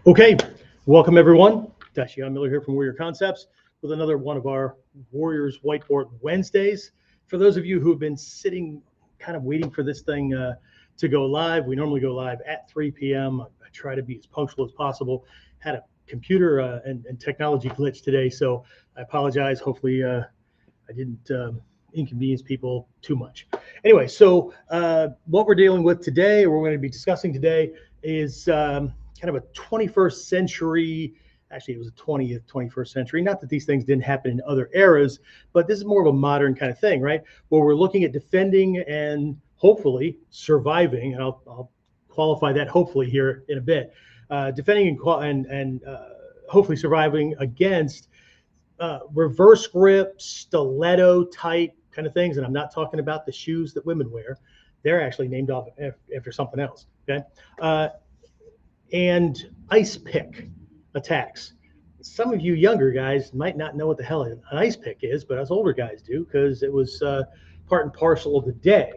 Okay, welcome everyone. Dashian Miller here from Warrior Concepts with another one of our Warriors Whiteboard Wednesdays. For those of you who have been sitting kind of waiting for this thing to go live, we normally go live at 3 p.m. I try to be as punctual as possible. Had a computer and technology glitch today, so I apologize. Hopefully I didn't inconvenience people too much. Anyway, so what we're dealing with today, or we're going to be discussing today, is kind of a 21st century, actually it was a 20th, 21st century, not that these things didn't happen in other eras, but this is more of a modern kind of thing, right? Where we're looking at defending and hopefully surviving, and I'll qualify that hopefully here in a bit, defending and hopefully surviving against reverse grip, stiletto type kind of things. And I'm not talking about the shoes that women wear. They're actually named off after something else, okay? And ice pick attacks. Some of you younger guys might not know what the hell an ice pick is, but us older guys do, because it was part and parcel of the day.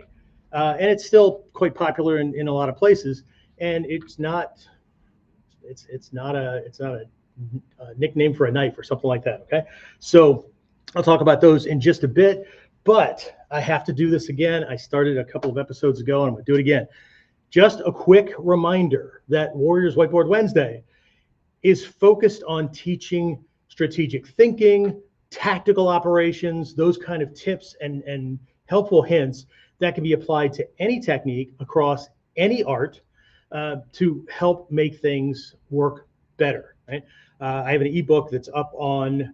And it's still quite popular in a lot of places. And it's not a nickname for a knife or something like that, okay? So I'll talk about those in just a bit, but I have to do this again. I started a couple of episodes ago, and I'm going to do it again. Just a quick reminder that Warriors Whiteboard Wednesday is focused on teaching strategic thinking, tactical operations, those kind of tips and helpful hints that can be applied to any technique across any art to help make things work better, right? I have an ebook that's up on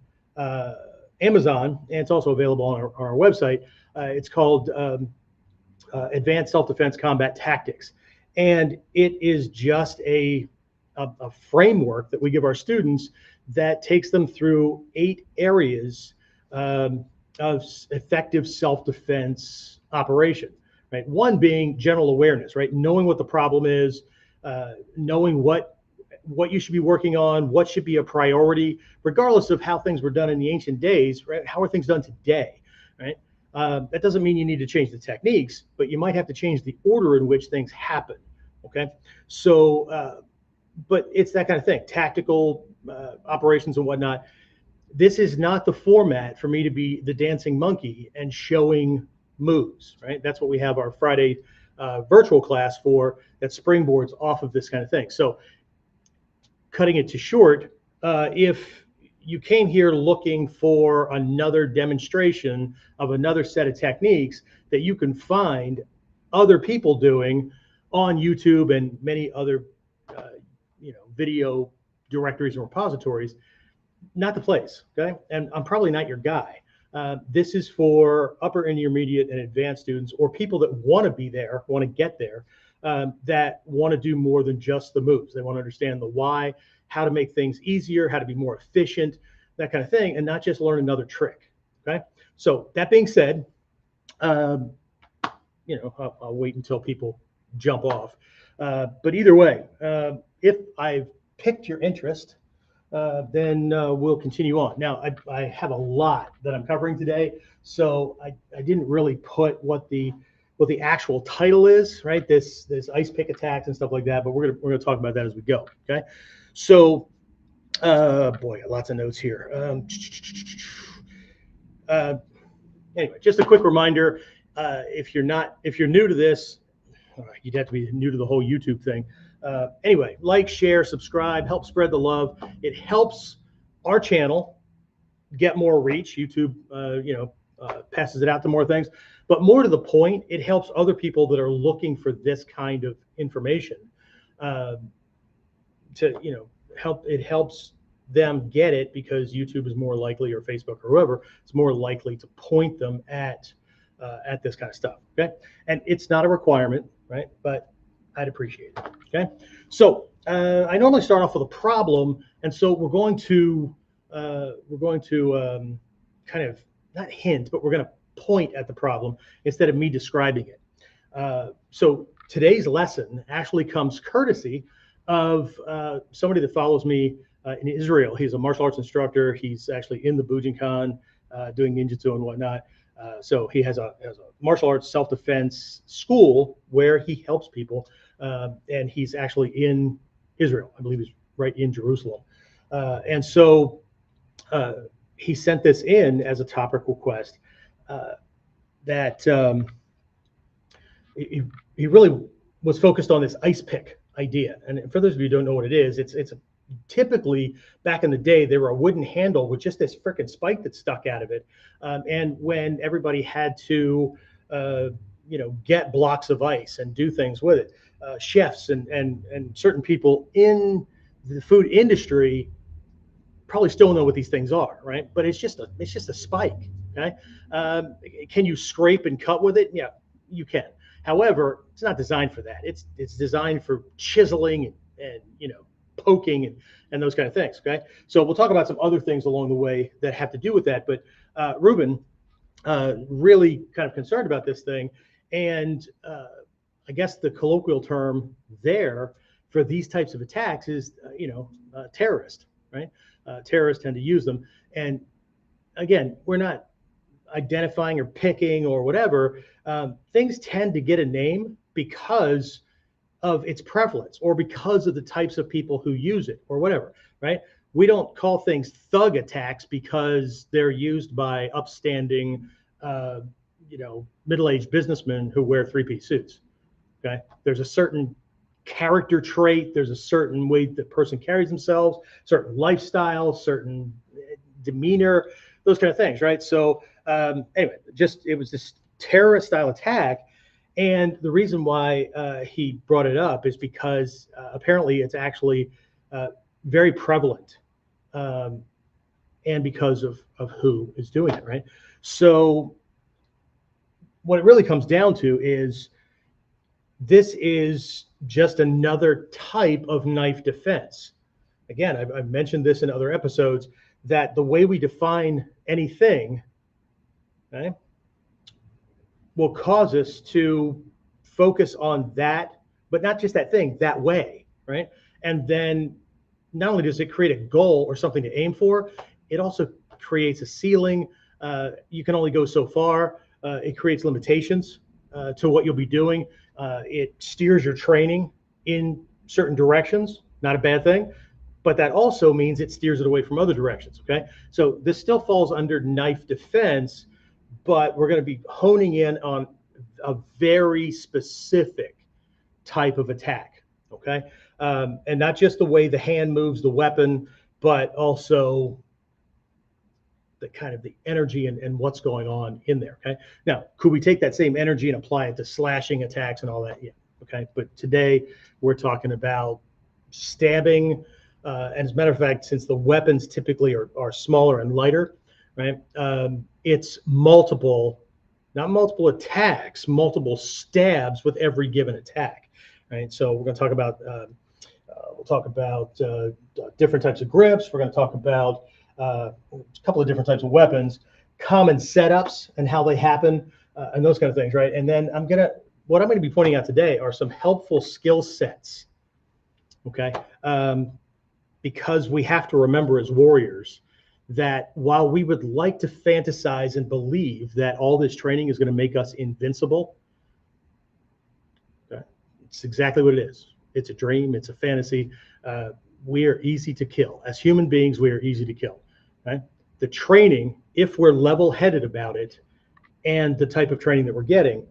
Amazon, and it's also available on our website. It's called Advanced Self-Defense Combat Tactics. And it is just a framework that we give our students that takes them through 8 areas of effective self-defense operation, right? One being general awareness, right? Knowing what the problem is, knowing what you should be working on, what should be a priority, regardless of how things were done in the ancient days, right? How are things done today, right? That doesn't mean you need to change the techniques, but you might have to change the order in which things happen, okay? So, but it's that kind of thing, tactical operations and whatnot. This is not the format for me to be the dancing monkey and showing moves, right? That's what we have our Friday virtual class for, that springboards off of this kind of thing. So cutting it to short, if you came here looking for another demonstration of another set of techniques that you can find other people doing on YouTube and many other video directories and repositories, not the place, okay? And I'm probably not your guy. This is for upper, intermediate, and advanced students, or people that want to be there, want to get there, that want to do more than just the moves. They want to understand the why, how to make things easier, how to be more efficient, that kind of thing, and not just learn another trick, okay? So that being said, I'll wait until people jump off. But either way, if I've piqued your interest, then we'll continue on. Now, I have a lot that I'm covering today, so I didn't really put what the actual title is, right? This ice pick attacks and stuff like that, but we're gonna talk about that as we go, okay? So, boy, lots of notes here. Anyway, just a quick reminder, if you're new to this, you'd have to be new to the whole YouTube thing. Anyway, like, share, subscribe, help spread the love. It helps our channel get more reach. YouTube, passes it out to more things. But more to the point, it helps other people that are looking for this kind of information It helps them get it, because YouTube is more likely, or Facebook or whoever, it's more likely to point them at this kind of stuff, okay? And it's not a requirement, right? But I'd appreciate it, okay? So I normally start off with a problem, and so we're going to kind of not hint, but we're going to point at the problem instead of me describing it. So today's lesson actually comes courtesy of somebody that follows me in Israel. He's a martial arts instructor. He's actually in the Bujinkan doing ninjutsu and whatnot. So he has a martial arts self-defense school where he helps people, and he's actually in Israel. I believe he's right in Jerusalem. And so he sent this in as a topic request that he really was focused on this ice pick idea. And for those of you who don't know what it is, it's typically back in the day, there were a wooden handle with just this freaking spike that stuck out of it. And when everybody had to, get blocks of ice and do things with it, chefs and certain people in the food industry probably still know what these things are, right? But it's just a spike. Okay, can you scrape and cut with it? Yeah, you can. However, it's not designed for that. It's designed for chiseling and poking and those kind of things. Okay, so we'll talk about some other things along the way that have to do with that. But Ruben really kind of concerned about this thing, and I guess the colloquial term there for these types of attacks is terrorist, right? Terrorists tend to use them, and again, we're not identifying or picking or whatever. Things tend to get a name because of its prevalence or because of the types of people who use it or whatever, right? We don't call things thug attacks because they're used by upstanding, middle-aged businessmen who wear three-piece suits. Okay, there's a certain character trait, there's a certain way the person carries themselves, certain lifestyle, certain demeanor, those kind of things, right? So anyway, it was this terrorist style attack, and the reason why he brought it up is because apparently it's actually very prevalent, and because of who is doing it, right? So what it really comes down to is this is just another type of knife defense. Again, I've mentioned this in other episodes, that the way we define anything, okay, will cause us to focus on that, but not just that thing, that way, right? And then not only does it create a goal or something to aim for, it also creates a ceiling. You can only go so far. It creates limitations to what you'll be doing. It steers your training in certain directions, not a bad thing, but that also means it steers it away from other directions, okay? So this still falls under knife defense, but we're going to be honing in on a very specific type of attack, okay? And not just the way the hand moves the weapon, but also the kind of the energy and what's going on in there, okay? Now, could we take that same energy and apply it to slashing attacks and all that? Yeah, okay? But today we're talking about stabbing, and as a matter of fact, since the weapons typically are smaller and lighter, right? It's multiple, not multiple attacks, multiple stabs with every given attack, right? So we're going to talk about, we'll talk about different types of grips. We're going to talk about a couple of different types of weapons, common setups and how they happen, and those kind of things, right? And then what I'm going to be pointing out today are some helpful skill sets, okay? Because we have to remember as warriors that while we would like to fantasize and believe that all this training is going to make us invincible, okay, it's exactly what it is. It's a dream. It's a fantasy. We are easy to kill. As human beings, we are easy to kill. Right? The training, if we're level-headed about it, and the type of training that we're getting,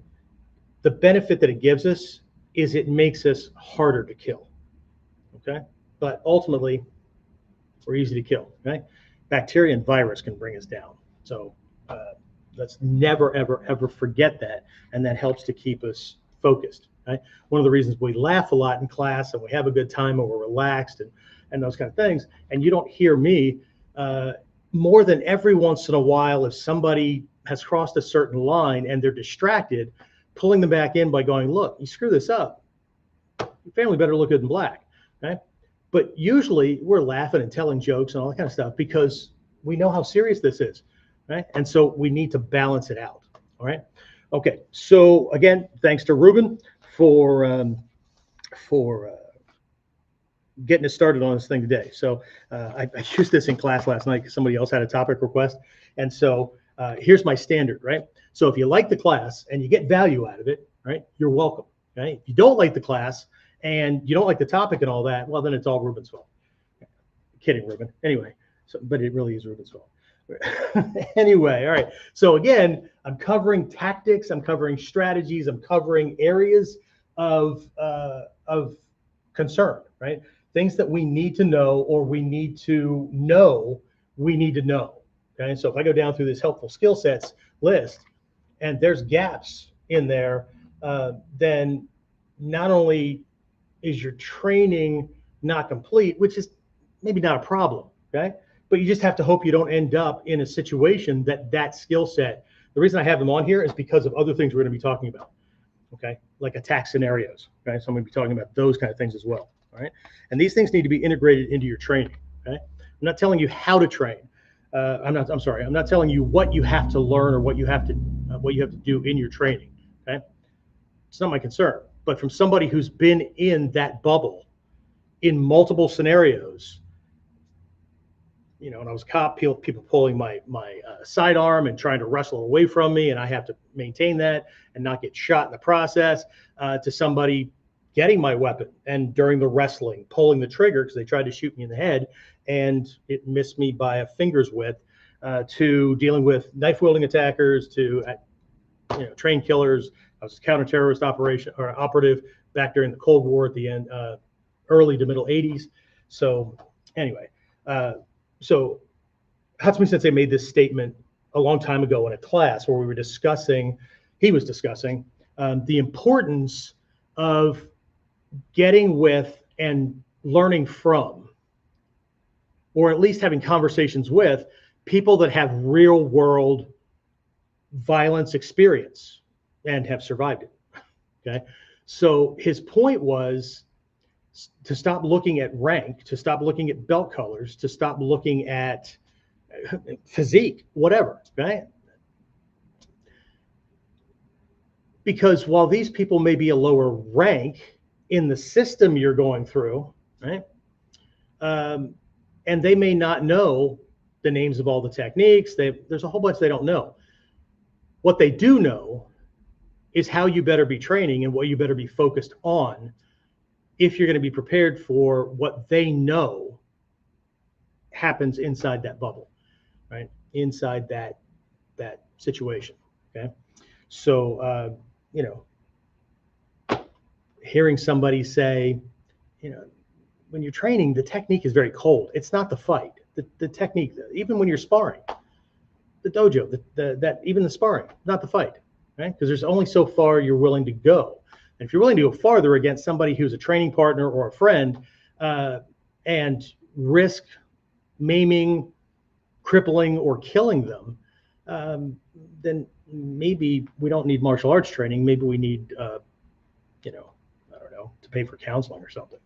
the benefit that it gives us is it makes us harder to kill. Okay? But ultimately, we're easy to kill. Right? Bacteria and virus can bring us down. So let's never, ever, ever forget that, and that helps to keep us focused. Right? One of the reasons we laugh a lot in class and we have a good time and we're relaxed and those kind of things, and you don't hear me more than every once in a while, if somebody has crossed a certain line and they're distracted, pulling them back in by going, look, you screw this up, your family better look good in black, right? But usually we're laughing and telling jokes and all that kind of stuff because we know how serious this is, right? And so we need to balance it out, all right? Okay, so again, thanks to Ruben for getting us started on this thing today. So I used this in class last night because somebody else had a topic request. And so here's my standard, right? So if you like the class and you get value out of it, right, you're welcome, right? If you don't like the class and you don't like the topic and all that, well, then it's all Ruben's fault, Kidding, Ruben. Anyway, so but it really is Ruben's fault. Anyway, all right. So again, I'm covering tactics, I'm covering strategies, I'm covering areas of concern, right? Things that we need to know, or we need to know, we need to know. Okay. So if I go down through this helpful skill sets list, and there's gaps in there, then not only is your training not complete, which is maybe not a problem, okay? But you just have to hope you don't end up in a situation that skill set. The reason I have them on here is because of other things we're going to be talking about, okay? Like attack scenarios, okay? So I'm going to be talking about those kind of things as well, all right? And these things need to be integrated into your training, okay? I'm not telling you how to train. I'm not telling you what you have to learn or what you have to do in your training, okay? It's not my concern. But from somebody who's been in that bubble in multiple scenarios, you know, when I was a cop, people pulling my sidearm and trying to wrestle away from me, and I have to maintain that and not get shot in the process, to somebody getting my weapon and during the wrestling, pulling the trigger because they tried to shoot me in the head and it missed me by a finger's width, to dealing with knife-wielding attackers, to trained killers. I was a counter-terrorist operative back during the Cold War at the end, early to middle 80s. So anyway, so Hatsumi Sensei made this statement a long time ago in a class where he was discussing the importance of getting with and learning from, or at least having conversations with people that have real world violence experience and have survived it. Okay. So his point was to stop looking at rank, to stop looking at belt colors, to stop looking at physique, whatever. Right. Because while these people may be a lower rank in the system you're going through, right, and they may not know the names of all the techniques, there's a whole bunch they don't know. What they do know is how you better be training and what you better be focused on if you're going to be prepared for what they know happens inside that bubble, right? Inside that situation. Okay. So, hearing somebody say, when you're training, the technique is very cold. It's not the fight. The technique, even when you're sparring, the dojo, even the sparring, not the fight, right? Because there's only so far you're willing to go. And if you're willing to go farther against somebody who's a training partner or a friend, and risk maiming, crippling, or killing them, then maybe we don't need martial arts training. Maybe we need, I don't know, to pay for counseling or something.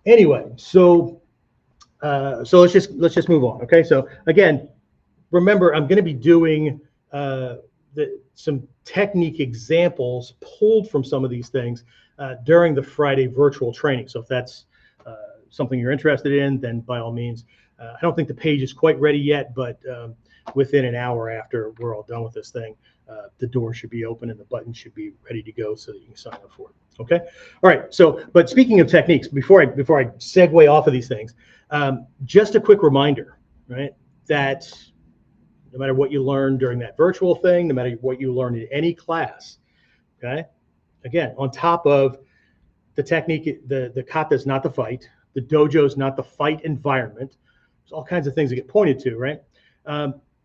Anyway, so let's just move on. Okay. So again, remember, I'm going to be doing some technique examples pulled from some of these things during the Friday virtual training. So if that's something you're interested in, then by all means. I don't think the page is quite ready yet, but within an hour after we're all done with this thing, the door should be open and the button should be ready to go so that you can sign up for it. Okay. All right. So, but speaking of techniques, before I segue off of these things, just a quick reminder, right, that no matter what you learn during that virtual thing, no matter what you learn in any class, okay, again, on top of the technique, the kata is not the fight, the dojo is not the fight environment. There's all kinds of things that get pointed to, right?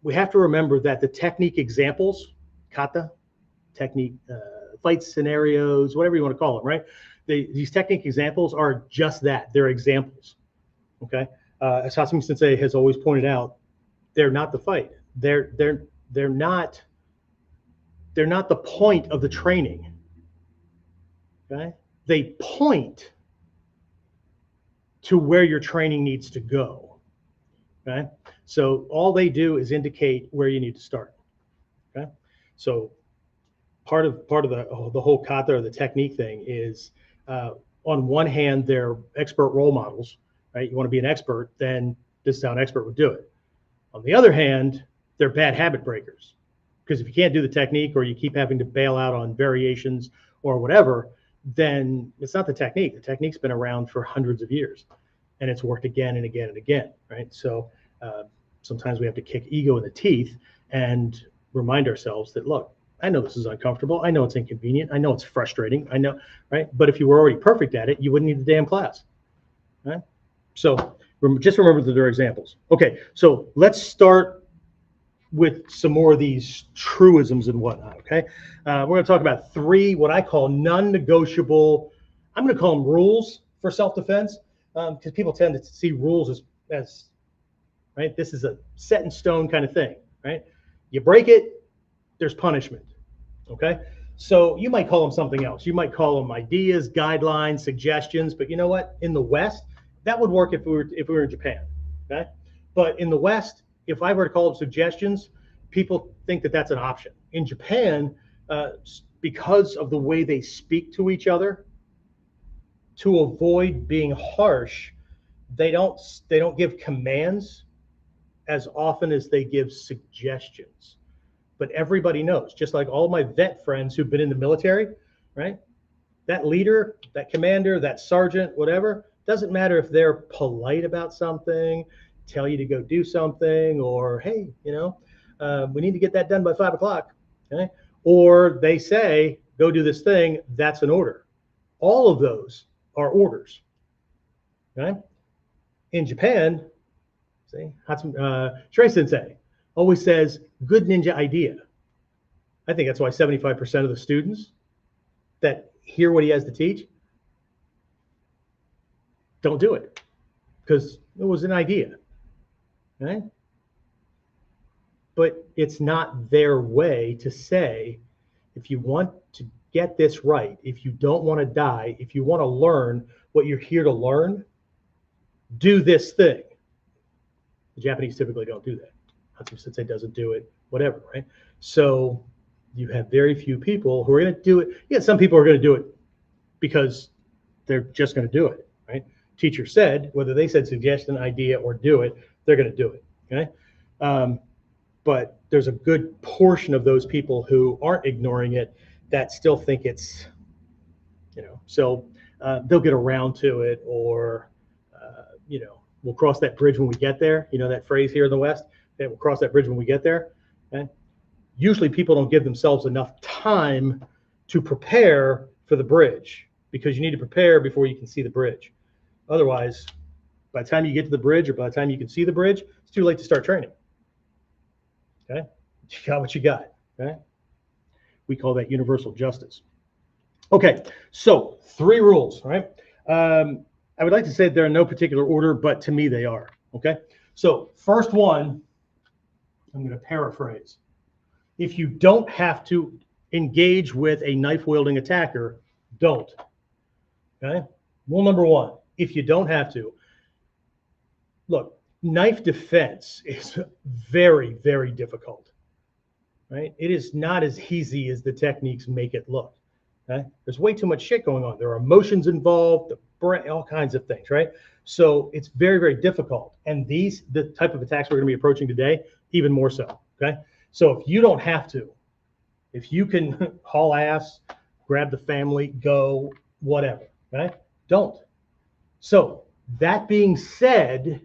We have to remember that the technique examples, kata, technique, fight scenarios, whatever you want to call them, right? These technique examples are just that. They're examples, okay? As Hatsumi Sensei has always pointed out, they're not the fight. They're not the point of the training, okay? They point to where your training needs to go, okay? So all they do is indicate where you need to start, okay? So part of the whole kata or the technique thing is, on one hand, they're expert role models, right? You want to be an expert, then this is how an expert would do it. On the other hand, they're bad habit breakers, because if you can't do the technique or you keep having to bail out on variations or whatever, then it's not the technique. The technique's been around for hundreds of years. and it's worked again and again and again, right? So sometimes we have to kick ego in the teeth and remind ourselves that, look, I know this is uncomfortable. I know it's inconvenient. I know it's frustrating. I know, right? But if you were already perfect at it, you wouldn't need the damn class, right? So just remember that there are examples. Okay, so let's start with some more of these truisms and whatnot, okay? We're going to talk about 3 what I call non-negotiable, I'm going to call them rules for self-defense, because people tend to see rules as, right, this is a set in stone kind of thing, right? You break it, there's punishment, okay? So you might call them something else. You might call them ideas, guidelines, suggestions, but you know what? In the West, that would work if we were in Japan, okay? But in the West, if I were to call them suggestions, people think that that's an option. In Japan, because of the way they speak to each other, to avoid being harsh, they don't give commands as often as they give suggestions. But everybody knows, just like all my vet friends who've been in the military, right? That leader, that commander, that sergeant, whatever, doesn't matter if they're polite about something, tell you to go do something, or hey, we need to get that done by 5 o'clock, okay? Or they say, go do this thing, that's an order. All of those are orders, okay? In Japan, see, Shrey Sensei always says, good ninja idea. I think that's why 75% of the students that hear what he has to teach don't do it, because it was an idea, right? But it's not their way to say, if you want to get this right, if you don't want to die, if you want to learn what you're here to learn, do this thing. The Japanese typically don't do that. Hatsu Sensei doesn't do it, whatever, right? So you have very few people who are going to do it. Yeah, some people are going to do it because they're just going to do it, right? Teacher said, whether they said suggestion, idea, or do it, they're going to do it, okay? But there's a good portion of those people who aren't ignoring it that still think it's, so they'll get around to it, or, we'll cross that bridge when we get there. You know that phrase here in the West, that we'll cross that bridge when we get there. Okay? Usually people don't give themselves enough time to prepare for the bridge, because you need to prepare before you can see the bridge. Otherwise, by the time you get to the bridge, or by the time you can see the bridge, it's too late to start training. Okay? You got what you got. Okay? We call that universal justice. Okay, so 3 rules, right? I would like to say they're in no particular order, but to me they are. Okay, so first one, I'm going to paraphrase. If you don't have to engage with a knife-wielding attacker, don't. Okay, rule number 1, if you don't have to. Look, knife defense is very, very difficult, right? It is not as easy as the techniques make it look. Okay? There's way too much shit going on. There are emotions involved, all kinds of things, right? So it's very, very difficult. And the type of attacks we're going to be approaching today, even more so, okay? So if you don't have to, if you can haul ass, grab the family, go, whatever, okay? Don't. So that being said,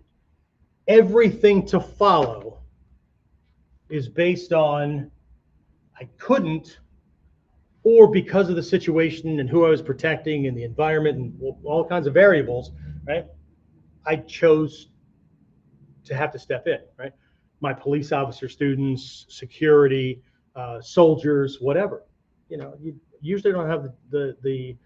everything to follow is based on I couldn't, or because of the situation and who I was protecting and the environment and all kinds of variables, right? I chose to have to step in, right? My police officer students, security, soldiers, whatever. You usually don't have the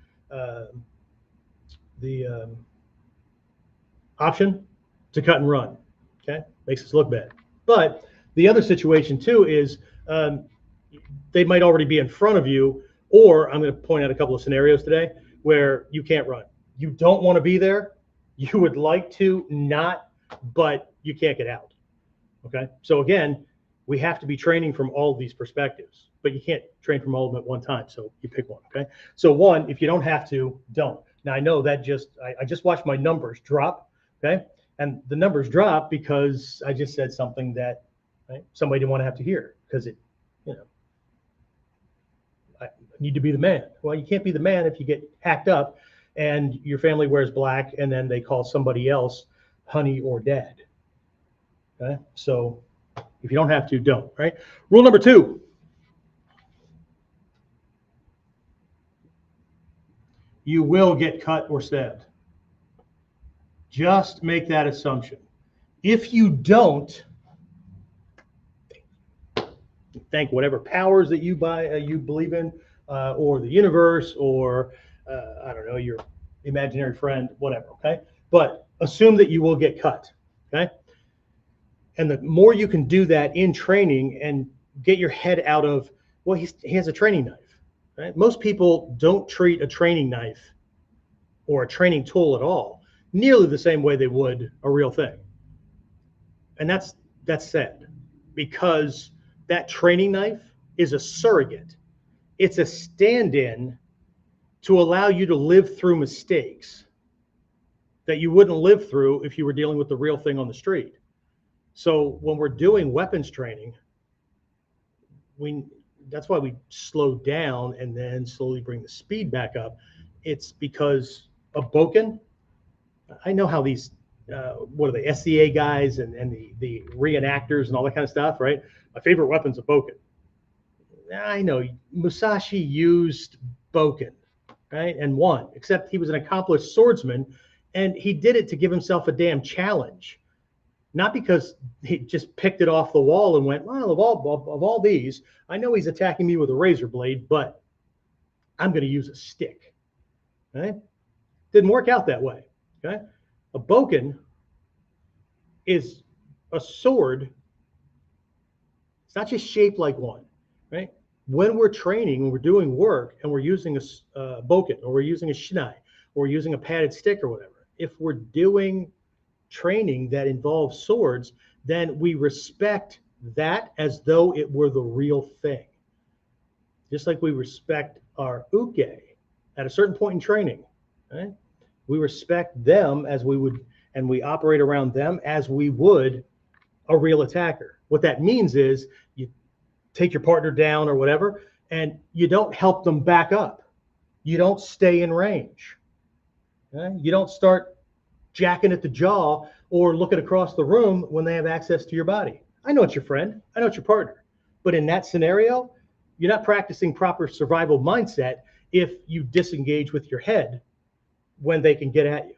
option to cut and run. Okay, makes us look bad. But the other situation too is they might already be in front of you, or I'm going to point out a couple of scenarios today where you can't run. You don't want to be there. You would like to not, but you can't get out. Okay. So again, we have to be training from all of these perspectives, but you can't train from all of them at one time. So you pick one. Okay. So 1, if you don't have to, don't. Now I know that I just watched my numbers drop. Okay. And the numbers drop because I just said something that somebody didn't want to have to hear, because I need to be the man. Well, you can't be the man if you get hacked up and your family wears black, and then they call somebody else honey or dad. Okay, so if you don't have to, don't. Right. Rule number 2. You will get cut or stabbed. Just make that assumption. If you don't, thank whatever powers that you believe in, or the universe, or I don't know, your imaginary friend, whatever. Okay, but assume that you will get cut. Okay, and the more you can do that in training and get your head out of, well, he has a training knife. Right? Most people don't treat a training knife or a training tool at all nearly the same way they would a real thing. And that's sad, because that training knife is a surrogate. It's a stand-in to allow you to live through mistakes that you wouldn't live through if you were dealing with the real thing on the street. So when we're doing weapons training, that's why we slow down and then slowly bring the speed back up. It's because a Boken, I know how these, what are they, SCA guys and the reenactors and all that kind of stuff, right? My favorite weapon's a Boken. I know Musashi used Boken, right, and won, except he was an accomplished swordsman, and he did it to give himself a damn challenge. Not because he just picked it off the wall and went, well, of all these, I know he's attacking me with a razor blade, but I'm going to use a stick. Right? Didn't work out that way. Okay? A Boken is a sword. It's not just shaped like one. Right? When we're training, when we're doing work, and we're using a Boken, or we're using a shinai, or we're using a padded stick or whatever, if we're doing training that involves swords, then we respect that as though it were the real thing. Just like we respect our uke at a certain point in training, right? We respect them as we would, and we operate around them as we would a real attacker. What that means is you take your partner down or whatever, and you don't help them back up. You don't stay in range. Okay? You don't start jacking at the jaw or looking across the room when they have access to your body. I know it's your friend. I know it's your partner. But in that scenario, you're not practicing proper survival mindset if you disengage with your head when they can get at you.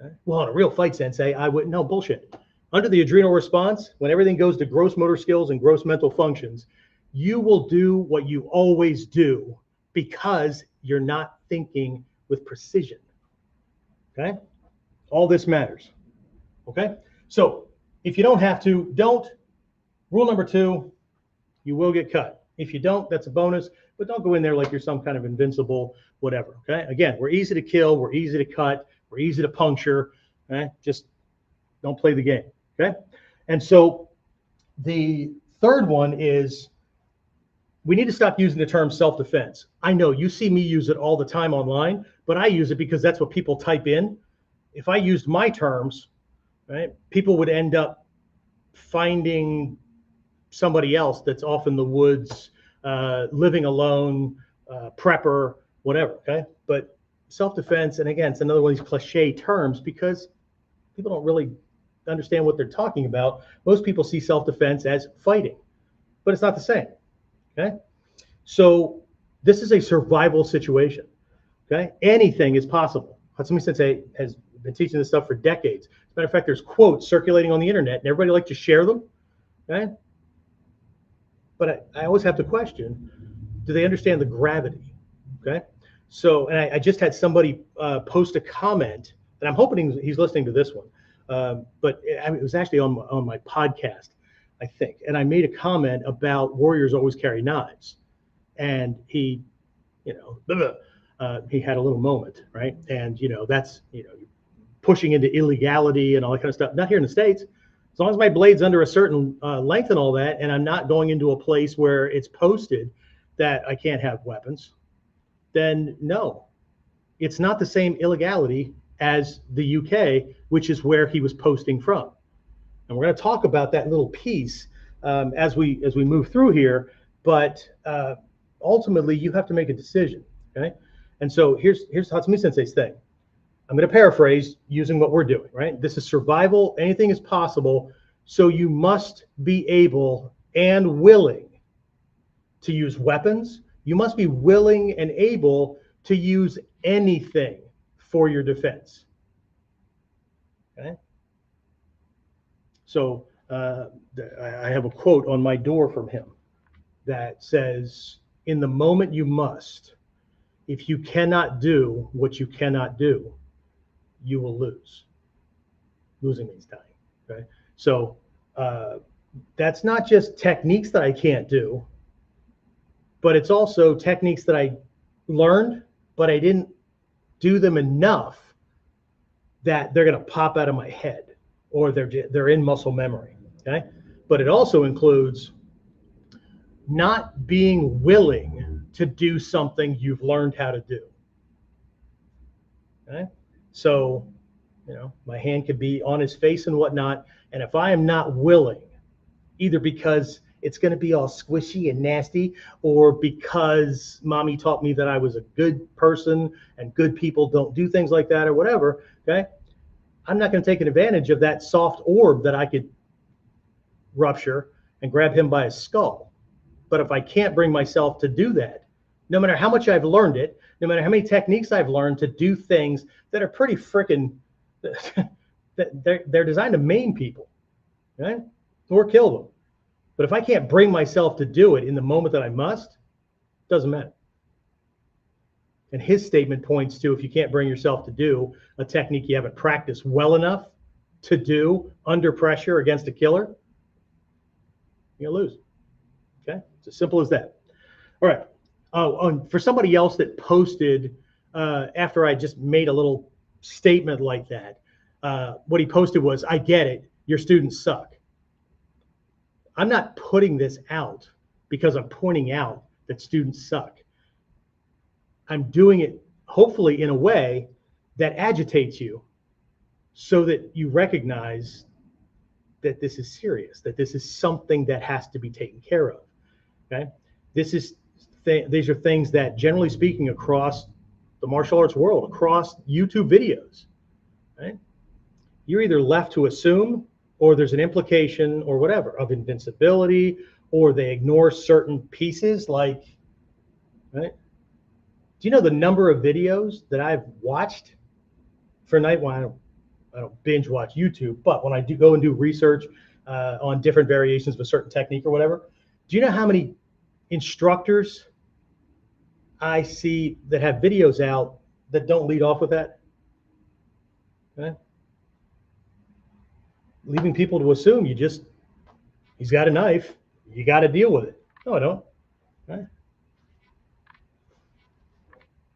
Okay? Well, in a real fight, Sensei, I wouldn't. No, bullshit. Under the adrenal response, when everything goes to gross motor skills and gross mental functions, you will do what you always do because you're not thinking with precision. Okay? All this matters. Okay? So if you don't have to, don't. Rule number 2, you will get cut. If you don't, that's a bonus, but don't go in there like you're some kind of invincible whatever. Okay? Again, we're easy to kill, we're easy to cut, we're easy to puncture. Okay? Just don't play the game. Okay? And so the third one is, we need to stop using the term self-defense. I know you see me use it all the time online, but I use it because that's what people type in. If I used my terms, right, people would end up finding somebody else that's off in the woods, living alone, prepper, whatever. Okay, but self-defense, and again, it's another one of these cliche terms because people don't really understand what they're talking about. Most people see self-defense as fighting, but it's not the same. Okay, so this is a survival situation. Okay, anything is possible. Hatsumi Sensei has been teaching this stuff for decades. As a matter of fact, there's quotes circulating on the internet, and everybody likes to share them. Okay, but I always have to question: do they understand the gravity? Okay, so and I just had somebody post a comment, and I'm hoping he's listening to this one. But it was actually on my podcast, I think, and I made a comment about warriors always carry knives, and he, he had a little moment, right? And that's pushing into illegality and all that kind of stuff. Not here in the States. As long as my blade's under a certain length and all that, and I'm not going into a place where it's posted that I can't have weapons, then no, it's not the same illegality as the UK, which is where he was posting from. And we're going to talk about that little piece as we move through here. But ultimately, you have to make a decision. Okay, And so here's Hatsumi Sensei's thing. I'm going to paraphrase using what we're doing, right? This is survival. Anything is possible. So you must be able and willing to use weapons. You must be willing and able to use anything for your defense. Okay? So I have a quote on my door from him that says, in the moment you must, if you cannot do what you cannot do, you will lose. Losing means dying. Okay? So that's not just techniques that I can't do, but it's also techniques that I learned, but I didn't do them enough that they're going to pop out of my head or they're in muscle memory. Okay? But it also includes not being willing to do something you've learned how to do. Okay? So, my hand could be on his face and whatnot. And if I am not willing, either because it's going to be all squishy and nasty, or because mommy taught me that I was a good person and good people don't do things like that or whatever, okay, I'm not going to take advantage of that soft orb that I could rupture and grab him by his skull. But if I can't bring myself to do that, no matter how much I've learned it, no matter how many techniques I've learned to do things that are pretty freaking, they're designed to maim people, right? Or kill them. But if I can't bring myself to do it in the moment that I must, it doesn't matter. And his statement points to, if you can't bring yourself to do a technique you haven't practiced well enough to do under pressure against a killer, you're going to lose. Okay? It's as simple as that. All right. For somebody else that posted after I just made a little statement like that, what he posted was, I get it, your students suck. I'm not putting this out because I'm pointing out that students suck. I'm doing it hopefully in a way that agitates you so that you recognize that this is serious, that this is something that has to be taken care of. Okay? These are things that, generally speaking, across the martial arts world, across YouTube videos, right? You're either left to assume, or there's an implication or whatever of invincibility, or they ignore certain pieces, like, right? Do you know the number of videos that I've watched for night? Well, I don't binge watch YouTube, but when I do go and do research on different variations of a certain technique or whatever, do you know how many instructors I see that have videos out that don't lead off with that? Okay? Leaving people to assume he's got a knife, you got to deal with it. No, I don't. Okay?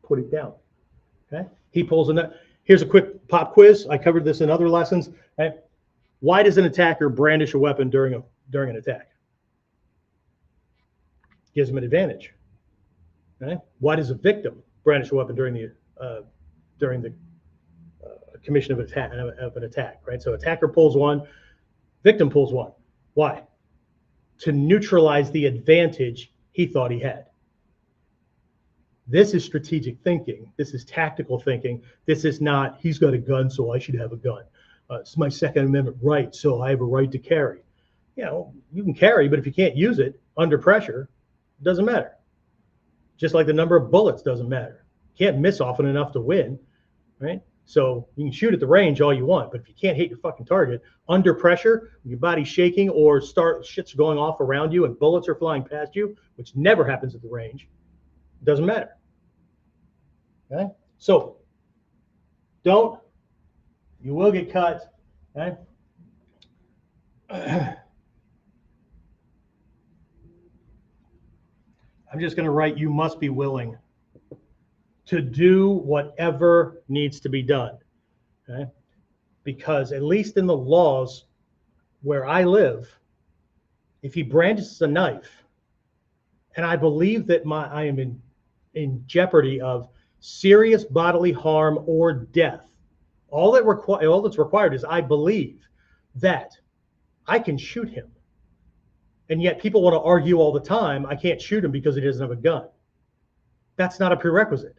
Put it down. Okay? He pulls a knife. Here's a quick pop quiz. I covered this in other lessons. Okay? Why does an attacker brandish a weapon during an attack? Gives him an advantage. Okay? Why does a victim brandish a weapon during the commission of an attack? Right. So attacker pulls one, victim pulls one. Why? To neutralize the advantage he thought he had. This is strategic thinking. This is tactical thinking. This is not, he's got a gun, so I should have a gun. It's my Second Amendment right, so I have a right to carry. You can carry, but if you can't use it under pressure, it doesn't matter. Just like the number of bullets doesn't matter. You can't miss often enough to win, right? So you can shoot at the range all you want, but if you can't hit your fucking target under pressure, your body's shaking or shit's going off around you and bullets are flying past you, which never happens at the range, it doesn't matter. Okay? So you will get cut. Okay? I'm just going to write, you must be willing to do whatever needs to be done. Okay? Because at least in the laws where I live, if he brandishes a knife, and I believe that I am in jeopardy of serious bodily harm or death, all that's required is I believe that I can shoot him. And yet people want to argue all the time, I can't shoot him because he doesn't have a gun. That's not a prerequisite.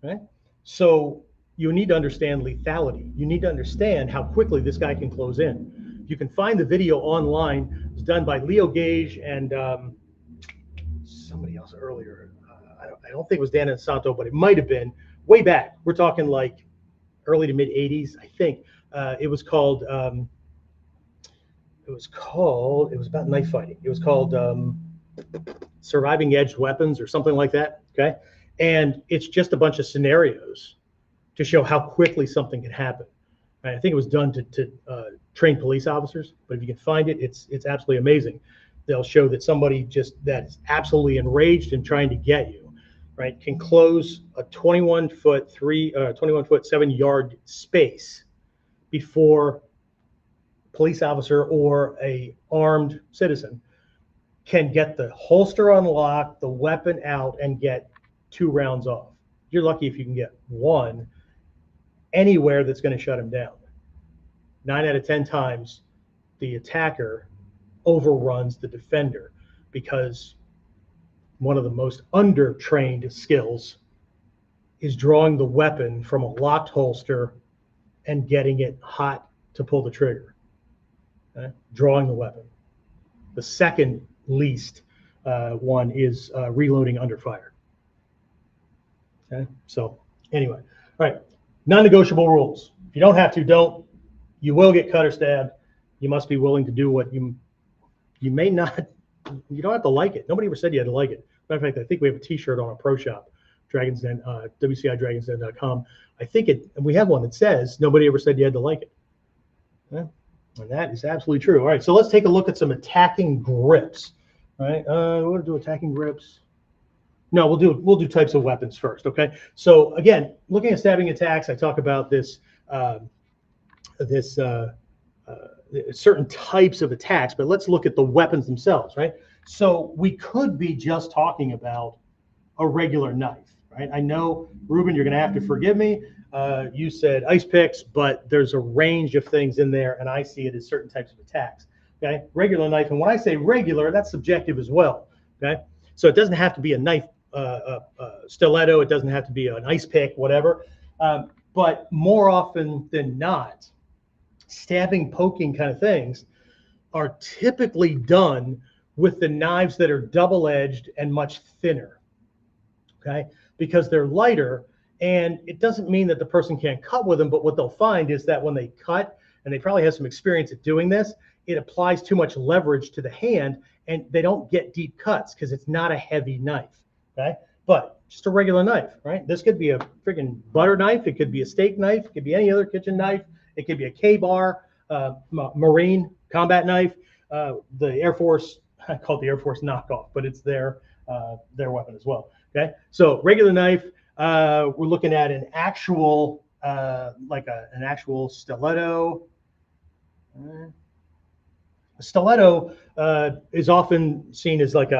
right? So you need to understand lethality. You need to understand how quickly this guy can close in. You can find the video online. It's done by Leo Gage and somebody else earlier. I don't think it was Dan Santo, but it might have been way back. We're talking like early to mid 80s, I think. It was called. It was about knife fighting. It was called Surviving Edged Weapons or something like that. Okay, and it's just a bunch of scenarios to show how quickly something can happen. Right? I think it was done to train police officers, but if you can find it, it's absolutely amazing. They'll show that somebody just that's absolutely enraged and trying to get you, right, can close a 21 foot 7 yard space before police officer or a armed citizen can get the holster unlocked, the weapon out, and get 2 rounds off. You're lucky if you can get 1 anywhere that's going to shut him down. 9 out of 10 times, the attacker overruns the defender because one of the most under-trained skills is drawing the weapon from a locked holster and getting it hot to pull the trigger. Okay? Drawing the weapon. The second least one is reloading under fire. Okay, so anyway, all right, non-negotiable rules. If you don't have to, don't. You will get cut or stabbed. You must be willing to do what you may not. You don't have to like it. Nobody ever said you had to like it. Matter of fact, I think we have a T-shirt on our pro shop, Dragon's Den, WCIDragonsden.com. I think and we have one that says nobody ever said you had to like it. Yeah. And that is absolutely true. All right, so let's take a look at some attacking grips. All right, we want to do attacking grips. No, we'll do types of weapons first. Okay. So again, looking at stabbing attacks, I talk about this certain types of attacks, but let's look at the weapons themselves. Right. So we could be just talking about a regular knife. Right. I know, Ruben, you're going to have to forgive me. You said ice picks, but there's a range of things in there, and I see it as certain types of attacks. Okay, regular knife, and when I say regular, that's subjective as well. Okay, so it doesn't have to be a knife, stiletto. It doesn't have to be an ice pick, whatever. But more often than not, stabbing, poking kind of things are typically done with the knives that are double-edged and much thinner. Okay, because they're lighter. And it doesn't mean that the person can't cut with them, but what they'll find is that when they cut, and they probably have some experience at doing this, it applies too much leverage to the hand, and they don't get deep cuts because it's not a heavy knife, okay? But just a regular knife, right? This could be a freaking butter knife. It could be a steak knife. It could be any other kitchen knife. It could be a K-bar, Marine combat knife. The Air Force, I call it the Air Force knockoff, but it's their weapon as well, okay? So regular knife. We're looking at an actual, an actual stiletto. A stiletto is often seen as like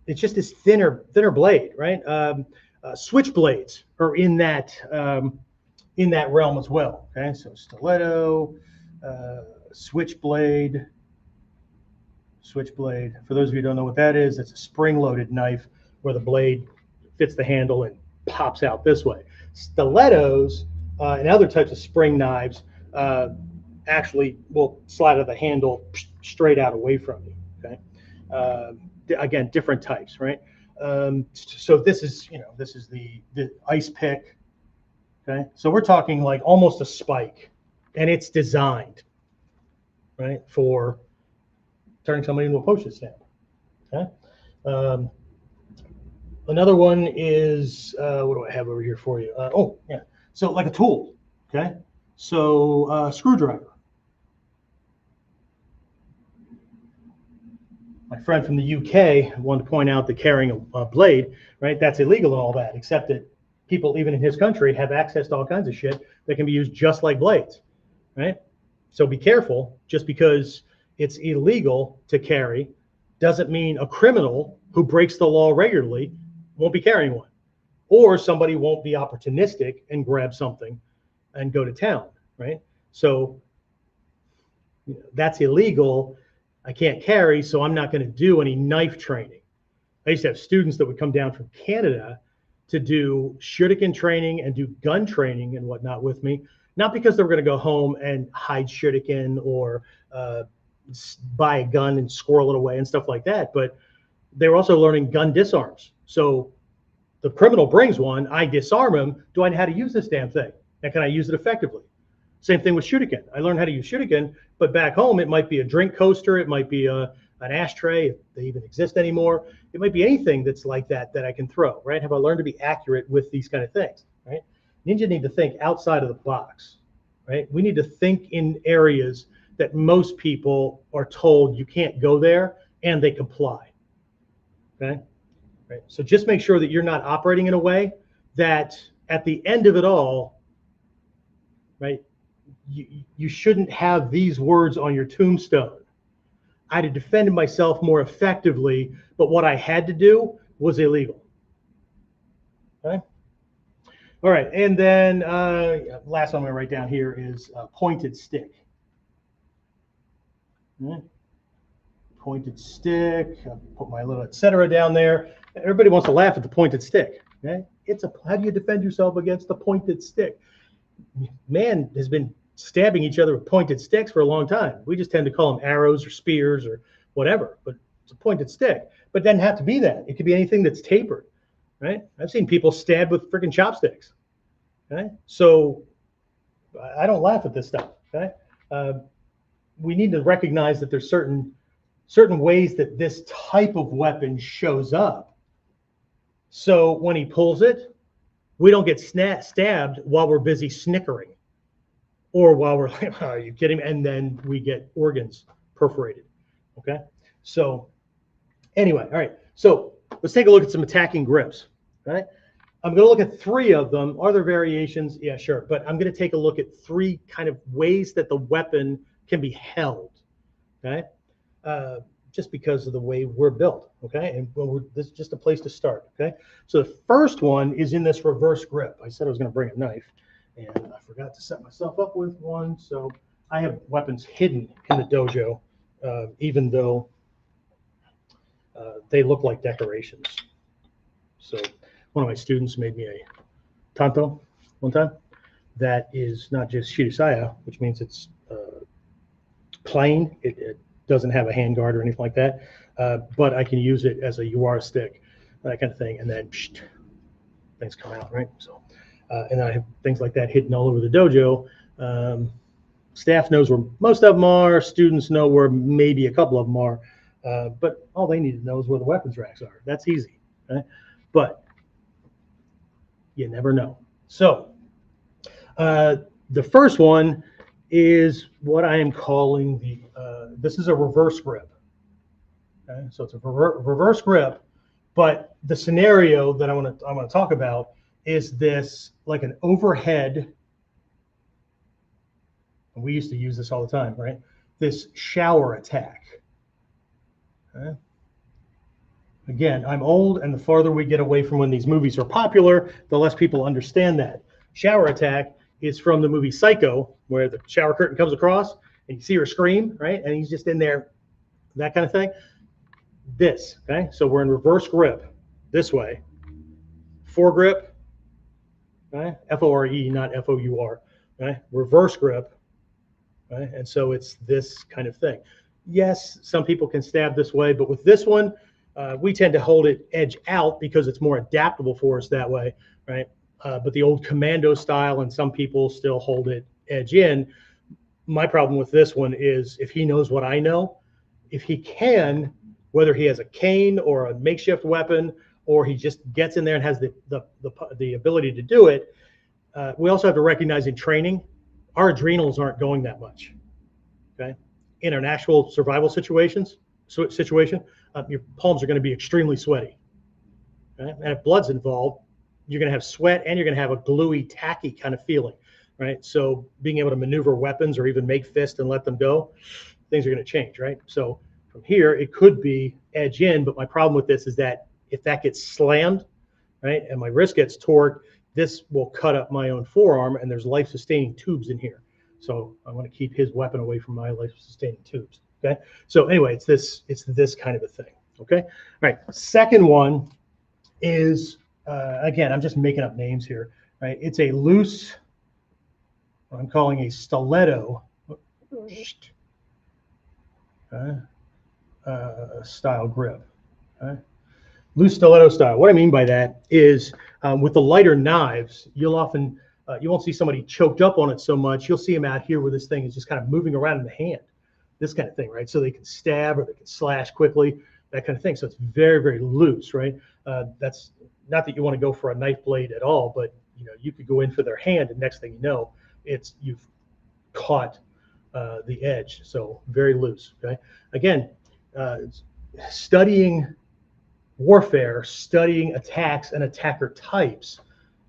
it's just this thinner blade, right? Switchblades are in that realm as well. Okay, so stiletto, switchblade. For those of you who don't know what that is, it's a spring-loaded knife where the blade fits the handle and pops out this way. Stilettos and other types of spring knives actually will slide out of the handle straight out away from you. Okay. Again, different types, right? So this is the ice pick. Okay. So we're talking like almost a spike, and it's designed, right, for turning somebody into a postage stamp. Okay. Another one is, what do I have over here for you? Oh, yeah. So like a tool, okay? So screwdriver. My friend from the UK wanted to point out that carrying a blade, right, that's illegal and all that, except that people, even in his country, have access to all kinds of shit that can be used just like blades, right? So be careful. Just because it's illegal to carry doesn't mean a criminal who breaks the law regularly won't be carrying one, or somebody won't be opportunistic and grab something and go to town, right? So that's illegal. I can't carry, so I'm not going to do any knife training. I used to have students that would come down from Canada to do shuriken training and do gun training and whatnot with me, not because they were going to go home and hide shuriken or buy a gun and squirrel it away and stuff like that, but they were also learning gun disarms. So the criminal brings one, I disarm him. Do I know how to use this damn thing? And can I use it effectively? Same thing with shuriken. I learned how to use shuriken, but back home, it might be a drink coaster. It might be an ashtray, if they even exist anymore. It might be anything that's like that I can throw, right? Have I learned to be accurate with these kind of things, right? Ninja need to think outside of the box, right? We need to think in areas that most people are told you can't go there, and they comply, okay? Right? So just make sure that you're not operating in a way that at the end of it all, right, you shouldn't have these words on your tombstone. I'd have defended myself more effectively, but what I had to do was illegal. Okay. All right, and then last one I'm going to write down here is pointed stick. Right. Pointed stick. I'll put my little etc. down there. Everybody wants to laugh at the pointed stick. Okay? How do you defend yourself against the pointed stick? Man has been stabbing each other with pointed sticks for a long time. We just tend to call them arrows or spears or whatever, but it's a pointed stick. But it doesn't have to be that. It could be anything that's tapered, right? I've seen people stabbed with freaking chopsticks. Okay? So I don't laugh at this stuff. Okay? We need to recognize that there's certain ways that this type of weapon shows up. So when he pulls it, we don't get stabbed while we're busy snickering, or while we're like, "Are you kidding me?" And then we get organs perforated. Okay. So anyway, all right. So let's take a look at some attacking grips. Right. I'm going to look at 3 of them. Are there variations? Yeah, sure. But I'm going to take a look at 3 kind of ways that the weapon can be held. Okay. Just because of the way we're built, okay? And this is just a place to start, okay? So the first one is in this reverse grip. I said I was going to bring a knife, and I forgot to set myself up with one, so I have weapons hidden in the dojo, even though they look like decorations. So one of my students made me a tanto one time that is not just shirisaya, which means it's plain. It doesn't have a hand guard or anything like that, but I can use it as a Uwara stick, that kind of thing, and then things come out, right? So, and I have things like that hidden all over the dojo. Staff knows where most of them are. Students know where maybe a couple of them are, but all they need to know is where the weapons racks are. That's easy, right? But you never know. So the first one is what I am calling the, this is a reverse grip. Okay? So it's a reverse grip, but the scenario that I want to talk about is this, like an overhead, and we used to use this all the time, right? This shower attack. Okay? Again, I'm old, and the farther we get away from when these movies are popular, the less people understand that. Shower attack is from the movie Psycho, where the shower curtain comes across and you see her scream, right? And he's just in there, that kind of thing. This, okay? So we're in reverse grip this way. Foregrip, right? F-O-R-E, not F-O-U-R, right? Reverse grip, right? And so it's this kind of thing. Yes, some people can stab this way, but with this one, we tend to hold it edge out because it's more adaptable for us that way, right? But the old commando style, and some people still hold it edge in. My problem with this one is if he knows what I know, if he can, whether he has a cane or a makeshift weapon, or he just gets in there and has the ability to do it, we also have to recognize in training, our adrenals aren't going that much, okay? In an actual survival situation, your palms are going to be extremely sweaty, okay? And if blood's involved, you're going to have sweat, and you're going to have a gluey, tacky kind of feeling, right? So being able to maneuver weapons or even make fists and let them go, things are going to change, right? So from here, it could be edge in, but my problem with this is that if that gets slammed, right, and my wrist gets torqued, this will cut up my own forearm, and there's life-sustaining tubes in here. So I want to keep his weapon away from my life-sustaining tubes, okay? So anyway, it's this kind of a thing, okay? All right, second one is again, I'm just making up names here, right? It's a loose, what I'm calling a stiletto style grip. Okay? Loose stiletto style. What I mean by that is with the lighter knives, you'll often, you won't see somebody choked up on it so much. You'll see them out here where this thing is just kind of moving around in the hand, this kind of thing, right? So they can stab or they can slash quickly, that kind of thing. So it's very, very loose, right? That's not that you want to go for a knife blade at all, but you know, you could go in for their hand and next thing you know, you've caught the edge. So very loose, okay? Again, studying warfare, studying attacks and attacker types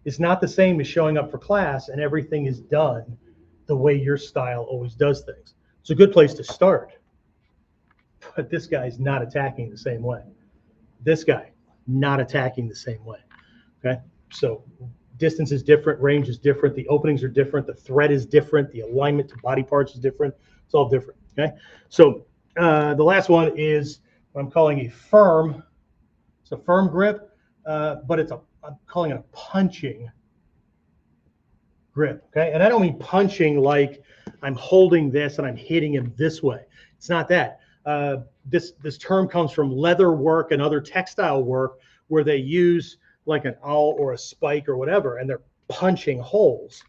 is not the same as showing up for class and everything is done the way your style always does things. It's a good place to start, but this guy's not attacking the same way. This guy, not attacking the same way, okay? So distance is different, range is different, the openings are different, the threat is different, the alignment to body parts is different, it's all different, okay? So the last one is what I'm calling a firm. It's a firm grip, but I'm calling it a punching grip, okay? And I don't mean punching like I'm holding this and I'm hitting him this way. It's not that. This term comes from leather work and other textile work where they use like an awl or a spike or whatever, and they're punching holes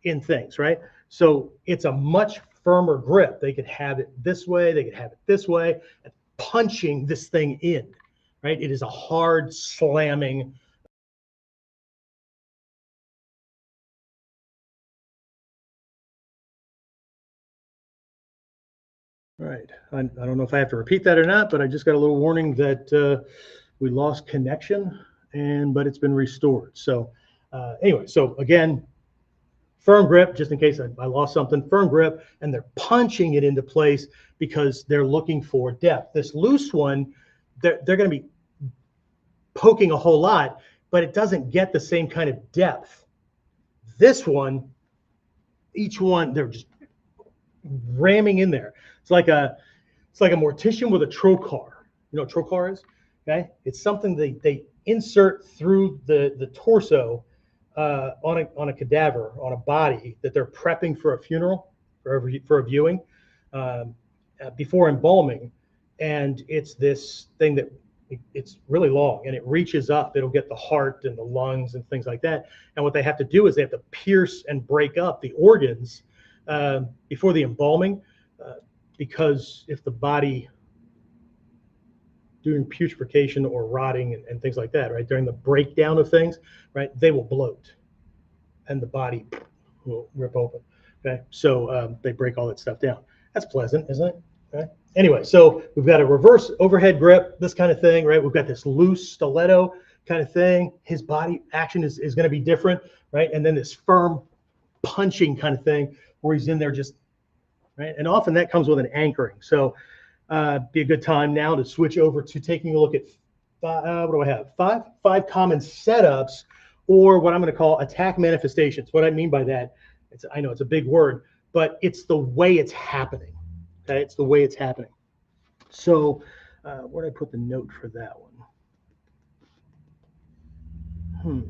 in things, right? So it's a much firmer grip. They could have it this way, they could have it this way, and punching this thing in. Right? It is a hard slamming. All right. I don't know if I have to repeat that or not, but I just got a little warning that we lost connection, but it's been restored. So anyway, so again, firm grip, just in case I lost something, firm grip, and they're punching it into place because they're looking for depth. This loose one, they're going to be poking a whole lot, but it doesn't get the same kind of depth. This one, each one, they're just ramming in there. It's like a mortician with a trocar. You know what trocar is? Okay, it's something they insert through the torso on a cadaver, on a body that they're prepping for a funeral, for a viewing, before embalming, and it's this thing that it's really long and it reaches up. It'll get the heart and the lungs and things like that. And what they have to do is they have to pierce and break up the organs before the embalming, because if the body during putrefaction or rotting and things like that, right, during the breakdown of things, right, they will bloat and the body will rip open. Okay, so they break all that stuff down. That's pleasant, isn't it? Okay. Anyway, so we've got a reverse overhead grip, this kind of thing, right? We've got this loose stiletto kind of thing. His body action is going to be different, right? And then this firm punching kind of thing where he's in there just, right? And often that comes with an anchoring. So be a good time now to switch over to taking a look at, what do I have? Five common setups, or what I'm going to call attack manifestations. What I mean by that, I know it's a big word, but it's the way it's happening. Okay, it's the way it's happening. So where did I put the note for that one?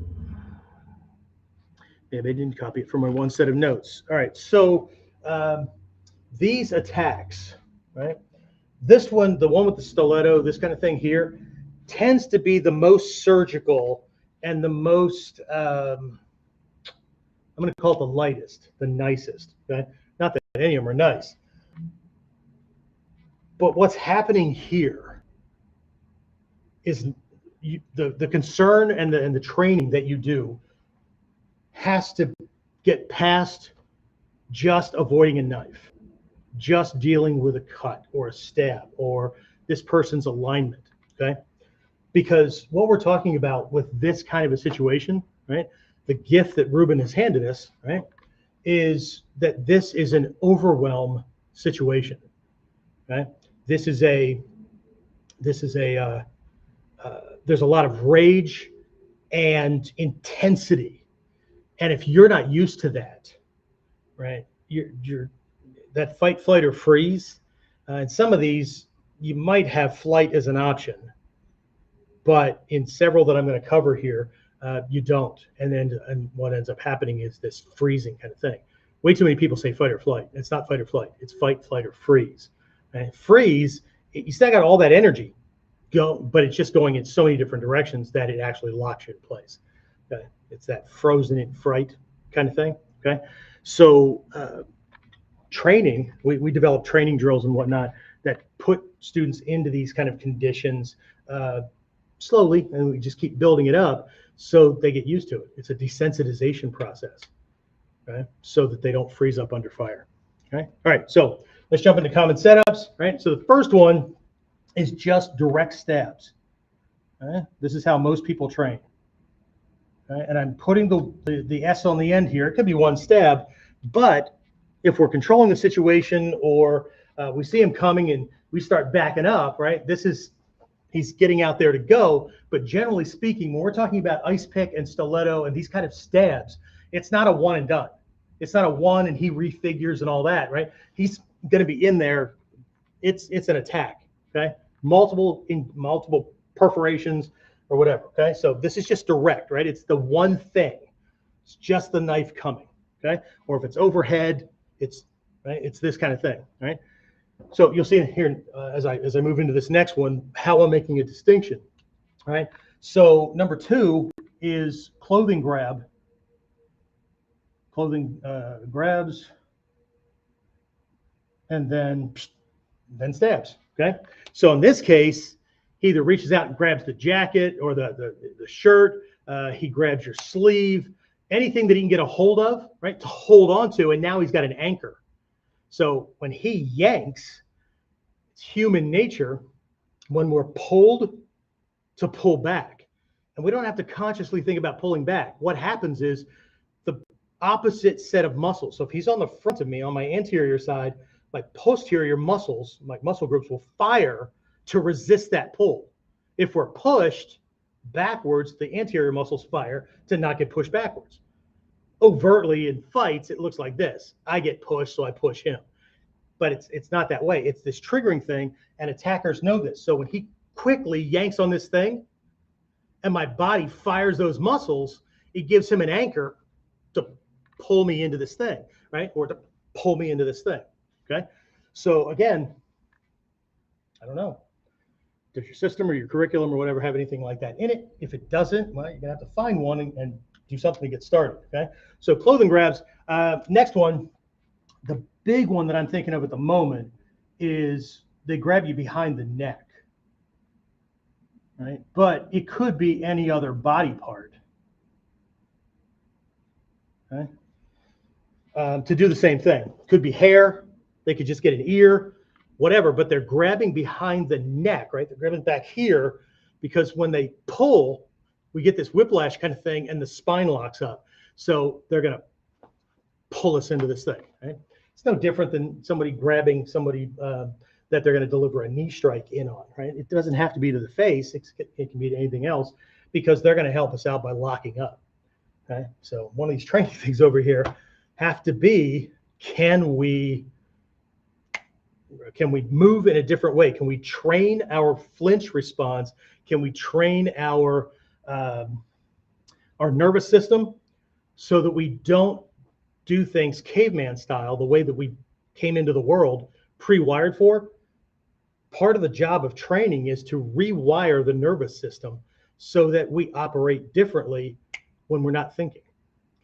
Maybe I didn't copy it from my one set of notes. All right, so these attacks, right? This one, the one with the stiletto, this kind of thing here, tends to be the most surgical and the most, I'm going to call it the lightest, the nicest. Okay? Not that any of them are nice. But what's happening here is the concern and the training that you do has to get past just avoiding a knife, just dealing with a cut or a stab or this person's alignment, okay? Because what we're talking about with this kind of a situation, right, the gift that Ruben has handed us, right, is that this is an overwhelm situation, right? There's a lot of rage and intensity, and if you're not used to that, right, you're that fight, flight, or freeze. And some of these you might have flight as an option, but in several that I'm going to cover here, You don't. And what ends up happening is this freezing kind of thing. Way too many people say fight or flight. It's not fight or flight. It's fight, flight, or freeze. And freeze, you still got all that energy but it's just going in so many different directions that it actually locks you in place. Okay? It's that frozen in fright kind of thing. Okay, so training, we develop training drills and whatnot that put students into these kind of conditions slowly, and we just keep building it up so they get used to it. It's a desensitization process, right? So that they don't freeze up under fire. Okay, all right, so let's jump into common setups, right? So the first one is just direct stabs. Right? This is how most people train. Right? And I'm putting the S on the end here. It could be one stab, but if we're controlling the situation or we see him coming and we start backing up, right? He's getting out there to go. But generally speaking, when we're talking about ice pick and stiletto and these kind of stabs, it's not a one and done. It's not a one and he refigures and all that, right? He's going to be in there. It's an attack, okay? Multiple perforations or whatever, okay? So this is just direct, right? It's the one thing. It's just the knife coming, okay? Or if it's overhead, it's right. It's this kind of thing, right? So you'll see here as I move into this next one how I'm making a distinction, right? So number 2 is clothing grab. Clothing grabs, and then stabs. Okay. So in this case, he either reaches out and grabs the jacket or the shirt. He grabs your sleeve, anything that he can get a hold of, right, to hold on to, and now he's got an anchor. So when he yanks, it's human nature when we're pulled to pull back. And we don't have to consciously think about pulling back. What happens is the opposite set of muscles. So if he's on the front of me, on my anterior side, my posterior muscles, my muscle groups will fire to resist that pull. If we're pushed backwards, the anterior muscles fire to not get pushed backwards. Overtly in fights, it looks like this. I get pushed, so I push him. But it's not that way. It's this triggering thing, and attackers know this. So when he quickly yanks on this thing, and my body fires those muscles, it gives him an anchor to pull me into this thing, right? Or to pull me into this thing, okay? So again, I don't know. Does your system or your curriculum or whatever have anything like that in it? If it doesn't, well, you're gonna have to find one and do something to get started, okay? So clothing grabs. Next one, the big one that I'm thinking of at the moment is they grab you behind the neck, right? But it could be any other body part, okay? To do the same thing. Could be hair. They could just get an ear, whatever, but they're grabbing behind the neck, right? They're grabbing back here because when they pull, we get this whiplash kind of thing and the spine locks up. So they're going to pull us into this thing, right? It's no different than somebody grabbing somebody that they're going to deliver a knee strike in on, right? It doesn't have to be to the face. It can be to anything else because they're going to help us out by locking up, okay? So one of these training things over here have to be, can we move in a different way? Can we train our flinch response? Can we train our nervous system so that we don't do things caveman style, the way that we came into the world pre-wired for? Part of the job of training is to rewire the nervous system so that we operate differently when we're not thinking,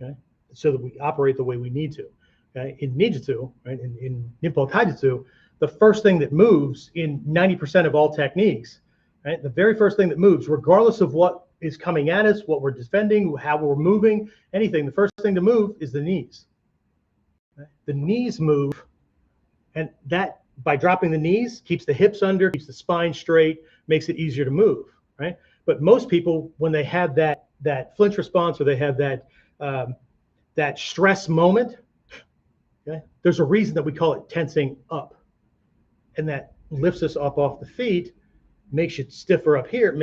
okay? So that we operate the way we need to, okay? In Ninjutsu, right, in Nimpo Taijutsu, the first thing that moves in 90% of all techniques, right, the very first thing that moves, regardless of what is coming at us, what we're defending, how we're moving, anything, the first thing to move is the knees. Okay? The knees move, and that, by dropping the knees, keeps the hips under, keeps the spine straight, makes it easier to move, right? But most people, when they have that flinch response or they have that stress moment, okay, there's a reason that we call it tensing up. And that lifts us up off the feet, makes you stiffer up here,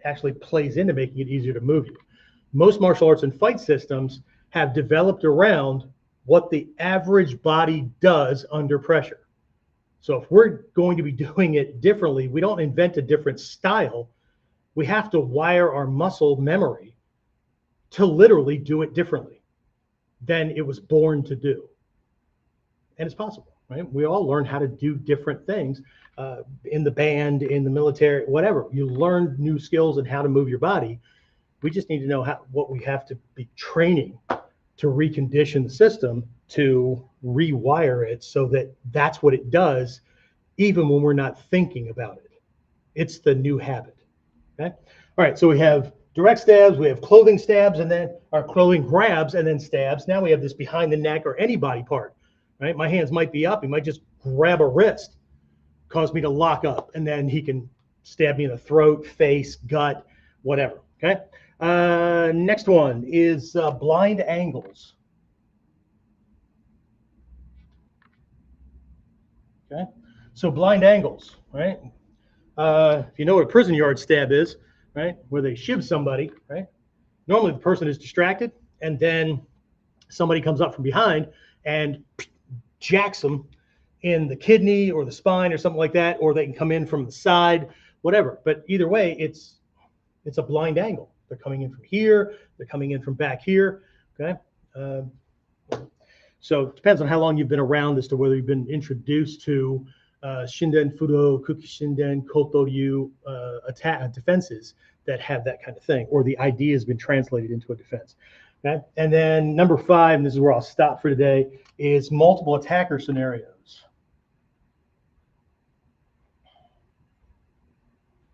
actually plays into making it easier to move you. Most martial arts and fight systems have developed around what the average body does under pressure. So if we're going to be doing it differently, we don't invent a different style. We have to wire our muscle memory to literally do it differently than it was born to do. And it's possible, right? We all learn how to do different things in the band, in the military, whatever. You learn new skills and how to move your body. We just need to know what we have to be training to recondition the system, to rewire it so that that's what it does, even when we're not thinking about it. It's the new habit. Okay. All right. So we have direct stabs, we have clothing stabs, and then our clothing grabs and then stabs. Now we have this behind the neck or any body part. Right. My hands might be up. He might just grab a wrist, cause me to lock up, and then he can stab me in the throat, face, gut, whatever. Okay. Next one is blind angles. Okay. So blind angles, right? If you know what a prison yard stab is, right, where they shiv somebody, right? Normally the person is distracted, and then somebody comes up from behind and jacks them in the kidney or the spine or something like that, or they can come in from the side, whatever. But either way, it's a blind angle. They're coming in from here, they're coming in from back here. Okay. So it depends on how long you've been around as to whether you've been introduced to Shinden Fudo, Kuki Shinden, Kotoryu attack defenses that have that kind of thing, or the idea has been translated into a defense. Okay. And then number 5, and this is where I'll stop for today, is multiple attacker scenarios.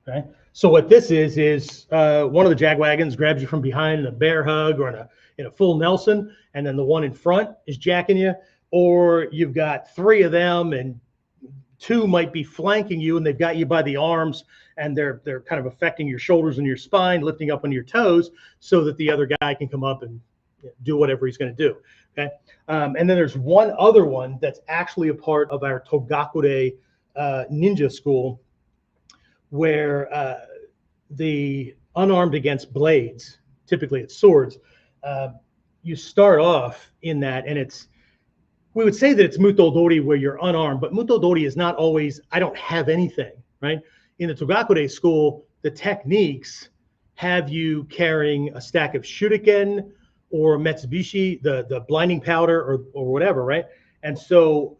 Okay. So what this is one of the jagwagons grabs you from behind in a bear hug or in a full Nelson, and then the one in front is jacking you, or you've got 3 of them and 2 might be flanking you and they've got you by the arms and they're kind of affecting your shoulders and your spine, lifting up on your toes so that the other guy can come up and do whatever he's going to do. Okay. And then there's one other one that's actually a part of our Togakure ninja school, where the unarmed against blades, typically it's swords, you start off in that, and we would say that it's mutodori where you're unarmed, but mutodori is not always, I don't have anything, right? In the Togakure school, the techniques have you carrying a stack of shuriken or metsubishi, the blinding powder or whatever, right? And so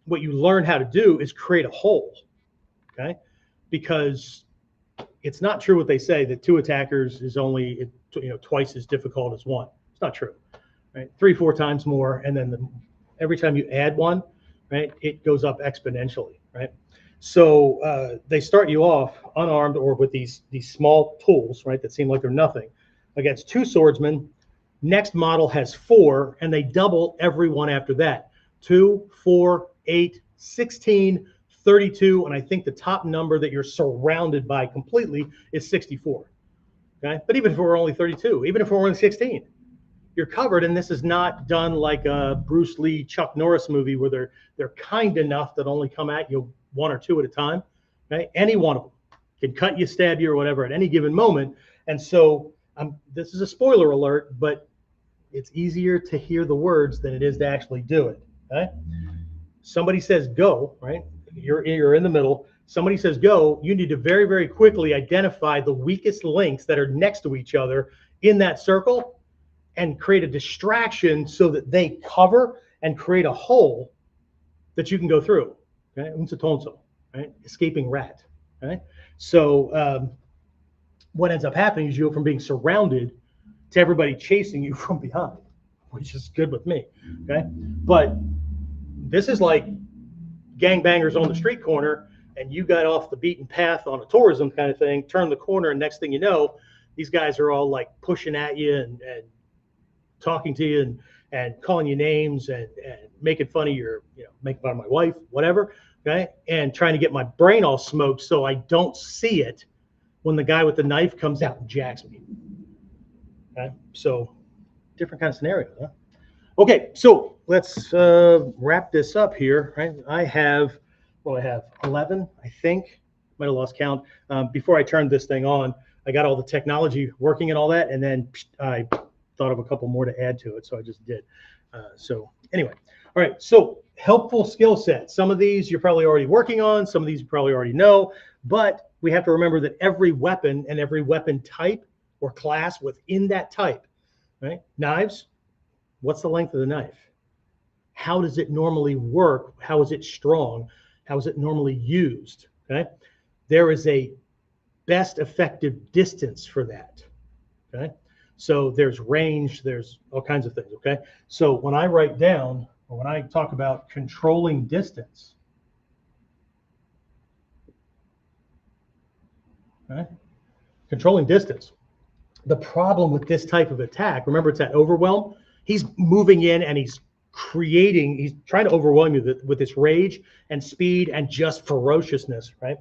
what you learn how to do is create a hole, okay? Because it's not true what they say that 2 attackers is only twice as difficult as 1. It's not true, right? 3-4 times more, and then every time you add 1, right, it goes up exponentially, right? So they start you off unarmed or with these small tools, right, that seem like they're nothing, against 2 swordsmen. Next model has 4, and they double every one after that. 2, 4, 8, 16. 32, and I think the top number that you're surrounded by completely is 64. Okay, but even if it were only 32, even if it were only 16, you're covered. And this is not done like a Bruce Lee, Chuck Norris movie where they're kind enough that only come at you 1 or 2 at a time. Okay, any one of them can cut you, stab you, or whatever at any given moment. And so this is a spoiler alert, but it's easier to hear the words than it is to actually do it. Okay, somebody says go, right? You're in the middle. Somebody says go. You need to very, very quickly identify the weakest links that are next to each other in that circle and create a distraction so that they cover and create a hole that you can go through. Okay, unsatonso, right? Escaping rat. Right. So what ends up happening is you go from being surrounded to everybody chasing you from behind, which is good with me. Okay, but this is like gangbangers on the street corner, and you got off the beaten path on a tourism kind of thing, turn the corner, and next thing you know, these guys are all like pushing at you and talking to you and calling you names and making fun of making fun of my wife, whatever, okay, and trying to get my brain all smoked so I don't see it when the guy with the knife comes out and jacks me. Okay, so different kind of scenario, huh? Okay, so let's wrap this up here. Right, I have 11, I think. Might have lost count. Before I turned this thing on, I got all the technology working and all that, and then I thought of a couple more to add to it, so I just did. So anyway, all right. So helpful skill sets. Some of these you're probably already working on. Some of these you probably already know. But we have to remember that every weapon and every weapon type or class within that type right? Knives, what's the length of the knife? How does it normally work? How is it strong? How is it normally used? Okay. There is a best effective distance for that. Okay. So there's range, there's all kinds of things. Okay. So when I write down, or when I talk about controlling distance, okay, controlling distance, the problem with this type of attack, remember it's that overwhelm. He's moving in and he's trying to overwhelm you with this rage and speed and just ferociousness, right?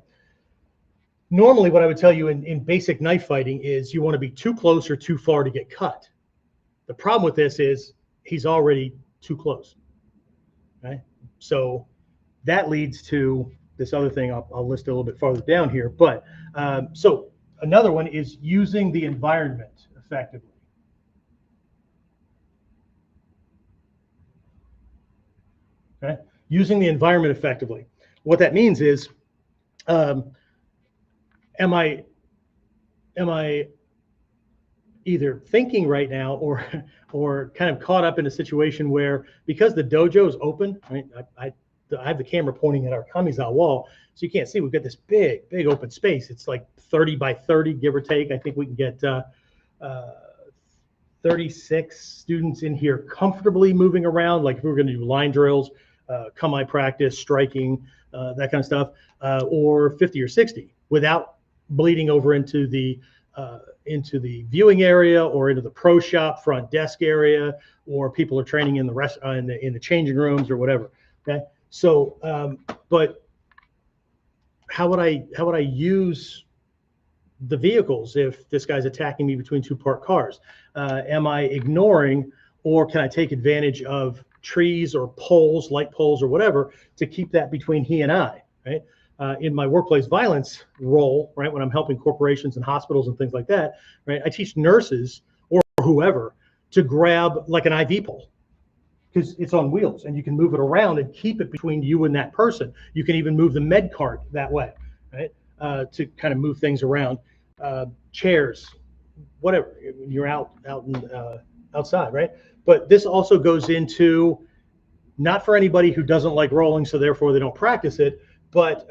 Normally, what I would tell you in basic knife fighting is you want to be too close or too far to get cut. The problem with this is he's already too close, right? So that leads to this other thing I'll list a little bit farther down here. But so another one is using the environment effectively. Okay, using the environment effectively. What that means is, am I either thinking right now or kind of caught up in a situation where, because the dojo is open, right? I have the camera pointing at our Kamiza wall, so you can't see. We've got this big open space. It's like 30 by 30, give or take. I think we can get 36 students in here comfortably moving around. Like if we were going to do line drills, kami practice, striking, that kind of stuff, or 50 or 60 without bleeding over into the viewing area or into the pro shop front desk area, or people are training in the changing rooms or whatever. Okay, so but how would I use the vehicles if this guy's attacking me between two parked cars? Am I ignoring, or can I take advantage of trees or poles, light poles or whatever, to keep that between he and I, right? In my workplace violence role, right, when I'm helping corporations and hospitals and things like that, right, I teach nurses or whoever to grab like an IV pole, because it's on wheels and you can move it around and keep it between you and that person. You can even move the med cart that way, right, to kind of move things around. Chairs, whatever, you're outside, right? But this also goes into, not for anybody who doesn't like rolling, so therefore they don't practice it, but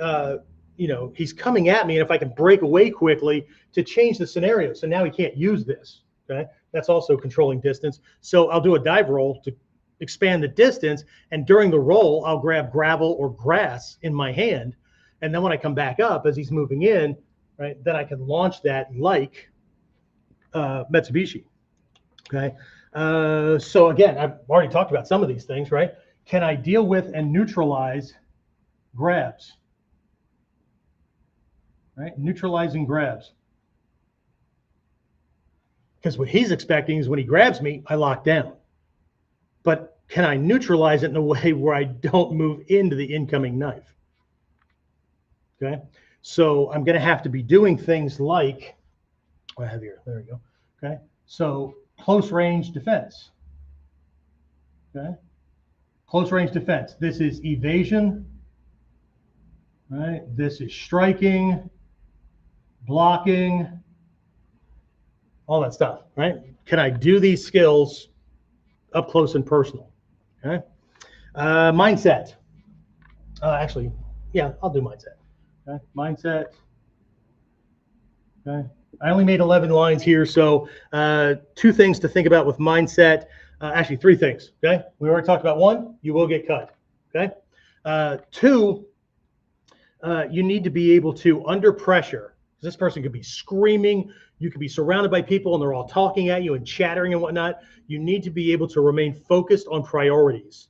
he's coming at me, and if I can break away quickly to change the scenario, so now he can't use this. Okay, that's also controlling distance. So I'll do a dive roll to expand the distance, and during the roll, I'll grab gravel or grass in my hand, and then when I come back up as he's moving in, right, then I can launch that like Mitsubishi. Okay, so again, I've already talked about some of these things, right? Can I deal with and neutralize grabs? Right, neutralizing grabs. Because what he's expecting is when he grabs me, I lock down. But can I neutralize it in a way where I don't move into the incoming knife? Okay, so I'm going to have to be doing things like, what I have here, there we go. Okay, so close range defense. Okay, close range defense. This is evasion, right? This is striking, blocking, all that stuff, right? Can I do these skills up close and personal? Okay, mindset. Actually, yeah, I'll do mindset. Okay, mindset. Okay, I only made 11 lines here, so 2 things to think about with mindset. Actually, 3 things. Okay, we already talked about 1. You will get cut. Okay, 2. You need to be able to, under pressure, this person could be screaming. You could be surrounded by people and they're all talking at you and chattering and whatnot. You need to be able to remain focused on priorities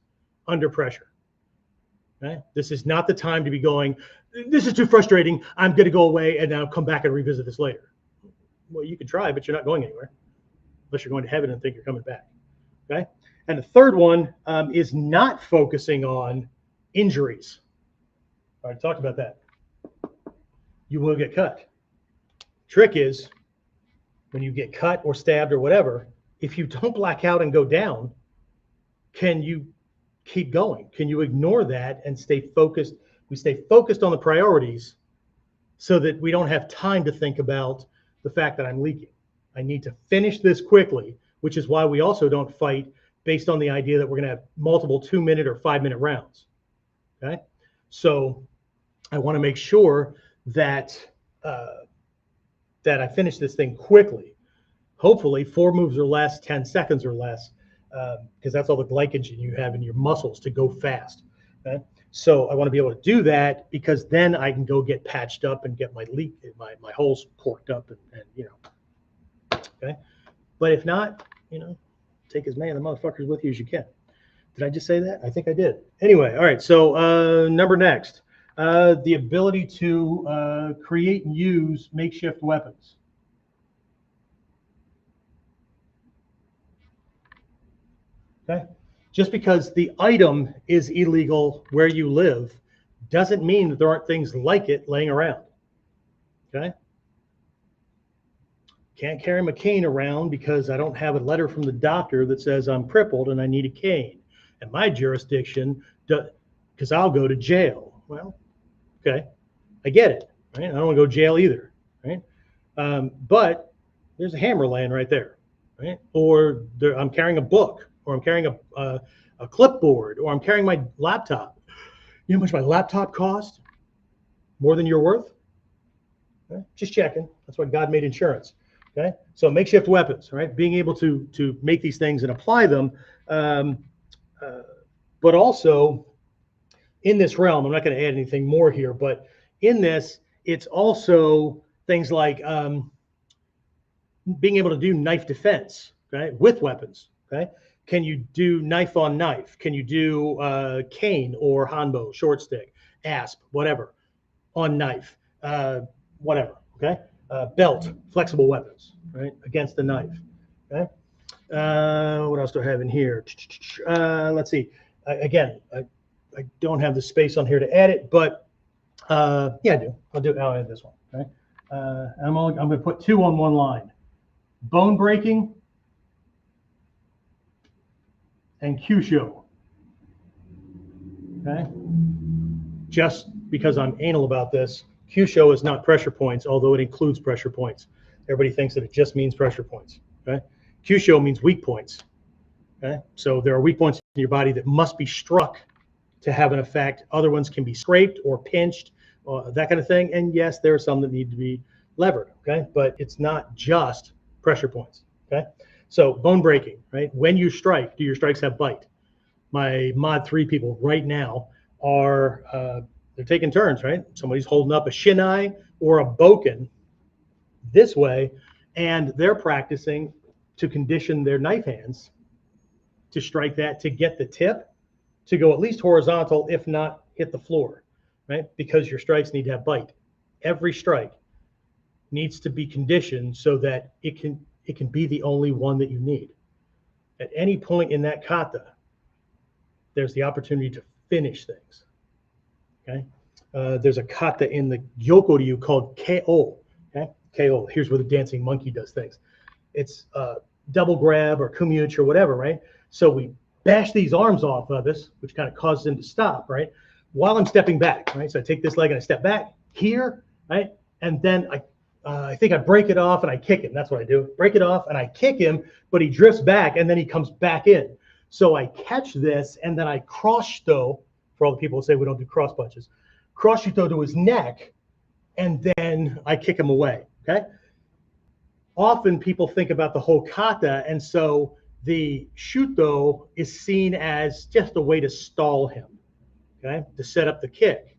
under pressure. Okay? This is not the time to be going, this is too frustrating, I'm going to go away and now come back and revisit this later. Well, you can try, but you're not going anywhere unless you're going to heaven and think you're coming back. Okay. And the third one is not focusing on injuries. I already talked about that. You will get cut. Trick is, when you get cut or stabbed or whatever, if you don't black out and go down, can you keep going? Can you ignore that and stay focused? We stay focused on the priorities so that we don't have time to think about the fact that I'm leaking. I need to finish this quickly. which is why we also don't fight based on the idea that we're going to have multiple 2-minute or 5-minute rounds. Okay, so I want to make sure that that I finish this thing quickly. Hopefully 4 moves or less, 10 seconds or less, because that's all the glycogen you have in your muscles to go fast. Okay? So I want to be able to do that, because then I can go get patched up and get my holes corked up and you know. Okay, but if not, you know, take as many of the motherfuckers with you as you can. Did I just say that? I think I did. Anyway, all right. So number next, the ability to create and use makeshift weapons. Okay. Just because the item is illegal where you live doesn't mean that there aren't things like it laying around. Okay. Can't carry my cane around because I don't have a letter from the doctor that says I'm crippled and I need a cane. And my jurisdiction, because I'll go to jail. Well, okay, I get it. Right? I don't want to go to jail either. Right? But there's a hammer laying right there. Right? Or I'm carrying a book, or I'm carrying a clipboard, or I'm carrying my laptop. You know how much my laptop cost? More than you're worth? Okay? Just checking. That's why God made insurance. Okay, so makeshift weapons, right? Being able to make these things and apply them, but also in this realm, I'm not going to add anything more here, but in this, it's also things like being able to do knife defense, okay, with weapons. Okay, can you do knife on knife? Can you do cane or hanbo, short stick, asp, whatever, on knife, whatever. Okay. Belt, flexible weapons, right, against the knife. Okay. What else do I have in here? Let's see. Again, I don't have the space on here to add it, but yeah, I do. I'll add this one. Okay. I'm going to put 2 on one line: bone breaking and Kyusho. Okay. Just because I'm anal about this, Kyusho is not pressure points, although it includes pressure points. Everybody thinks that it just means pressure points. Okay, Kyusho means weak points. Okay, so there are weak points in your body that must be struck to have an effect. Other ones can be scraped or pinched, that kind of thing. And yes, there are some that need to be levered. Okay, but it's not just pressure points. Okay, so bone breaking, right? When you strike, do your strikes have bite? My mod 3 people right now are they're taking turns, right? Somebody's holding up a shinai or a boken this way, and they're practicing to condition their knife hands to strike that, to get the tip to go at least horizontal, if not hit the floor, right? Because your strikes need to have bite. Every strike needs to be conditioned so that it can be the only one that you need. At any point in that kata, there's the opportunity to finish things. Okay, there's a kata in the Gyokoryu called KO. Okay, KO. Here's where the dancing monkey does things. It's double grab or kumyuchi or whatever, right? So we bash these arms off of us, which kind of causes him to stop, right? While I'm stepping back, right? So I take this leg and I step back here, right? And then I think I break it off and I kick him. That's what I do. Break it off and I kick him, but he drifts back and then he comes back in. So I catch this and then I cross shito. For all the people who say we don't do cross punches, cross shito to his neck, and then I kick him away. Okay. Often people think about the whole kata, and so the shuto is seen as just a way to stall him, okay, to set up the kick.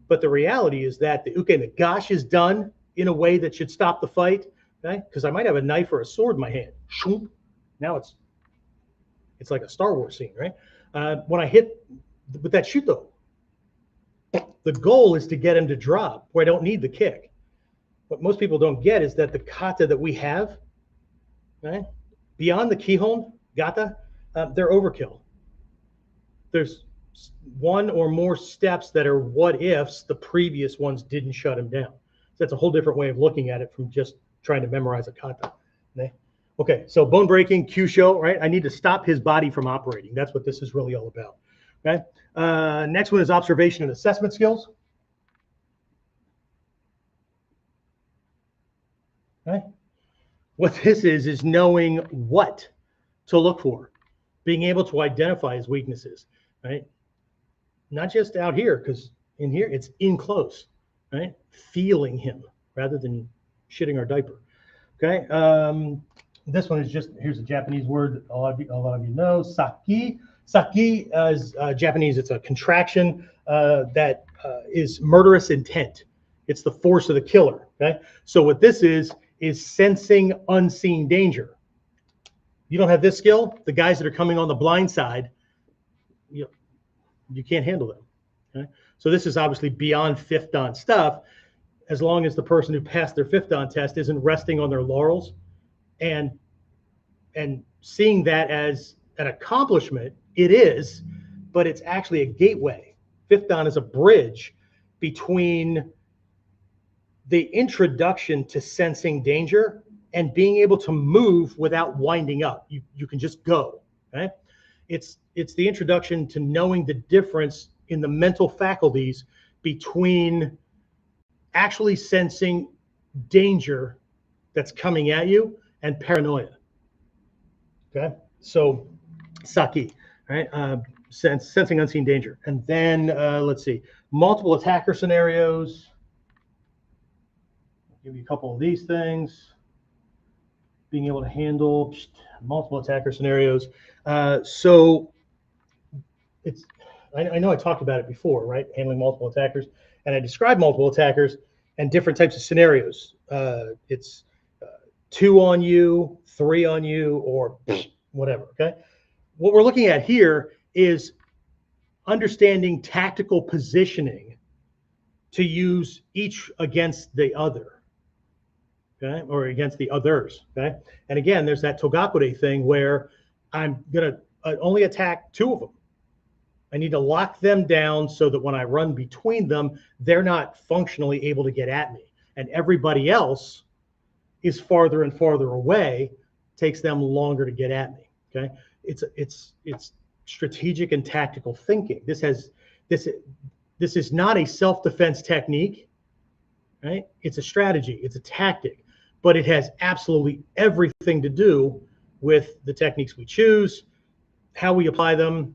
But the reality is that the uke and the gash is done in a way that should stop the fight, okay? Because I might have a knife or a sword in my hand. Now it's like a Star Wars scene, right? When I hit with that shuto, the goal is to get him to drop where I don't need the kick. What most people don't get is that the kata that we have, right, beyond the kihon gata, they're overkill. There's one or more steps that are what ifs the previous ones didn't shut him down. So that's a whole different way of looking at it from just trying to memorize a kata. Okay, so bone breaking, Kyusho, right? I need to stop his body from operating. That's what this is really all about. Okay. Next one is observation and assessment skills. Okay. What this is knowing what to look for, being able to identify his weaknesses, right? Not just out here, because in here it's in close, right? Feeling him rather than shitting our diaper. Okay. This one is just, here's a Japanese word that a lot of you know, saki. Saki is Japanese. It's a contraction that is murderous intent. It's the force of the killer. Okay. So what this is sensing unseen danger. You don't have this skill, the guys that are coming on the blind side, you can't handle them. Okay? So this is obviously beyond fifth dan stuff, as long as the person who passed their fifth dan test isn't resting on their laurels and seeing that as an accomplishment. It is, but it's actually a gateway. Fifth dan is a bridge between the introduction to sensing danger and being able to move without winding up. You can just go. Okay? It's the introduction to knowing the difference in the mental faculties between actually sensing danger that's coming at you and paranoia. Okay, so saki, right? Sensing unseen danger. And then let's see, multiple attacker scenarios. I'll give you a couple of these things. Being able to handle multiple attacker scenarios. So it's, I know I talked about it before, right? Handling multiple attackers, and I described multiple attackers and different types of scenarios. It's 2 on you, 3 on you, or whatever. Okay. What we're looking at here is understanding tactical positioning to use each against the other. Okay, or against the others. Okay, and again, there's that Togakure thing where I'm gonna only attack 2 of them. I need to lock them down so that when I run between them, they're not functionally able to get at me, and everybody else is farther and farther away. Takes them longer to get at me. Okay, it's strategic and tactical thinking. This is not a self-defense technique, right? It's a strategy. It's a tactic. But it has absolutely everything to do with the techniques we choose, how we apply them,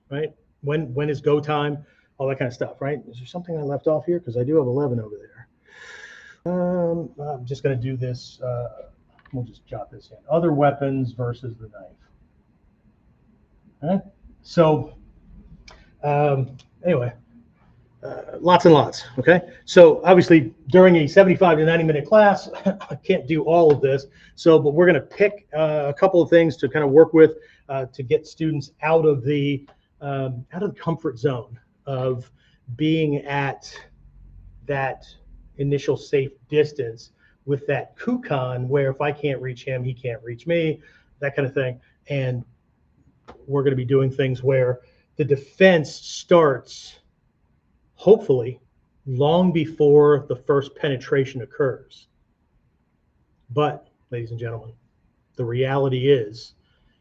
right? When is go time, all that kind of stuff, right? Is there something I left off here? Because I do have 11 over there. I'm just going to do this. We'll just jot this in. Other weapons versus the knife. All right. So anyway. Lots and lots. Okay. So obviously during a 75 to 90-minute class, I can't do all of this. So, but we're going to pick a couple of things to kind of work with to get students out of the comfort zone of being at that initial safe distance with that kukan, where if I can't reach him, he can't reach me, that kind of thing. And we're going to be doing things where the defense starts hopefully long before the first penetration occurs. But, ladies and gentlemen, the reality is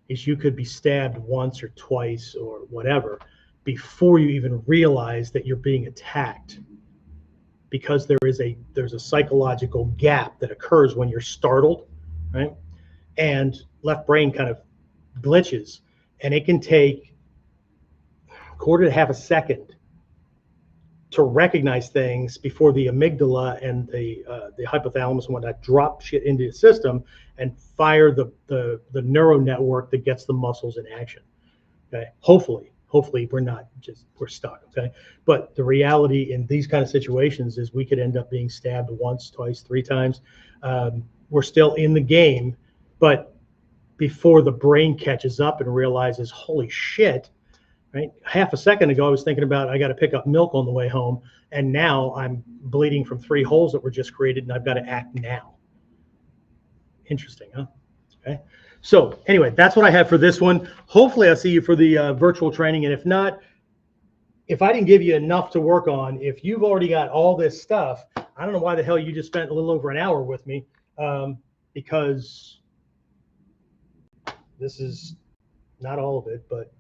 you could be stabbed once or twice or whatever before you even realize that you're being attacked, because there's a psychological gap that occurs when you're startled, right? And left brain kind of glitches, and it can take a quarter to half a second to recognize things before the amygdala and the hypothalamus and whatnot drop shit into the system and fire the neural network that gets the muscles in action. Okay, hopefully we're stuck. Okay, but the reality in these kind of situations is we could end up being stabbed once, twice, 3 times. We're still in the game, but before the brain catches up and realizes, holy shit. Right, half a second ago, I was thinking about I got to pick up milk on the way home, and now I'm bleeding from 3 holes that were just created, and I've got to act now. Interesting, huh? Okay. So anyway, that's what I have for this one. Hopefully, I'll see you for the virtual training, and if not, if I didn't give you enough to work on, if you've already got all this stuff, I don't know why the hell you just spent a little over an hour with me, because this is not all of it, but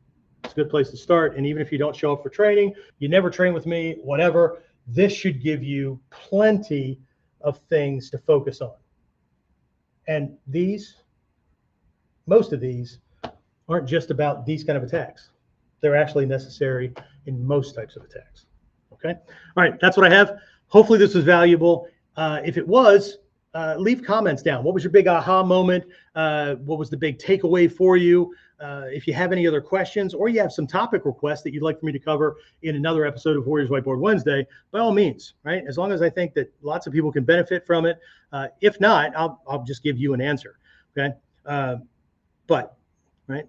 it's a good place to start. And even if you don't show up for training, you never train with me, whatever, this should give you plenty of things to focus on. And most of these aren't just about these kind of attacks. They're actually necessary in most types of attacks. Okay. All right. That's what I have. Hopefully this was valuable. If it was, leave comments down. What was your big aha moment? What was the big takeaway for you? If you have any other questions or you have some topic requests that you'd like for me to cover in another episode of Warriors Whiteboard Wednesday, by all means, right? As long as I think that lots of people can benefit from it. If not, I'll just give you an answer. Okay. But, right.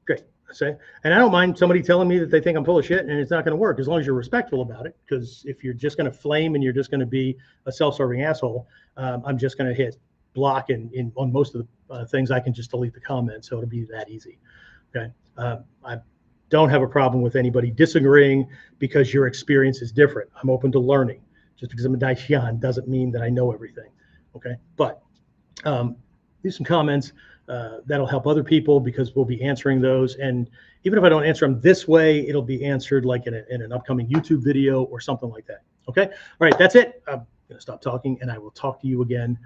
Great. Say, and I don't mind somebody telling me that they think I'm full of shit and it's not going to work, as long as you're respectful about it. Because if you're just going to flame and you're just going to be a self-serving asshole, I'm just going to hit block, and on most of the things I can just delete the comment, so it'll be that easy. Okay. I don't have a problem with anybody disagreeing because your experience is different. I'm open to learning. Just because I'm a Daishian doesn't mean that I know everything. Okay. But leave some comments. That'll help other people because we'll be answering those. And even if I don't answer them this way, it'll be answered like in an upcoming YouTube video or something like that. Okay. All right. That's it. I'm going to stop talking and I will talk to you again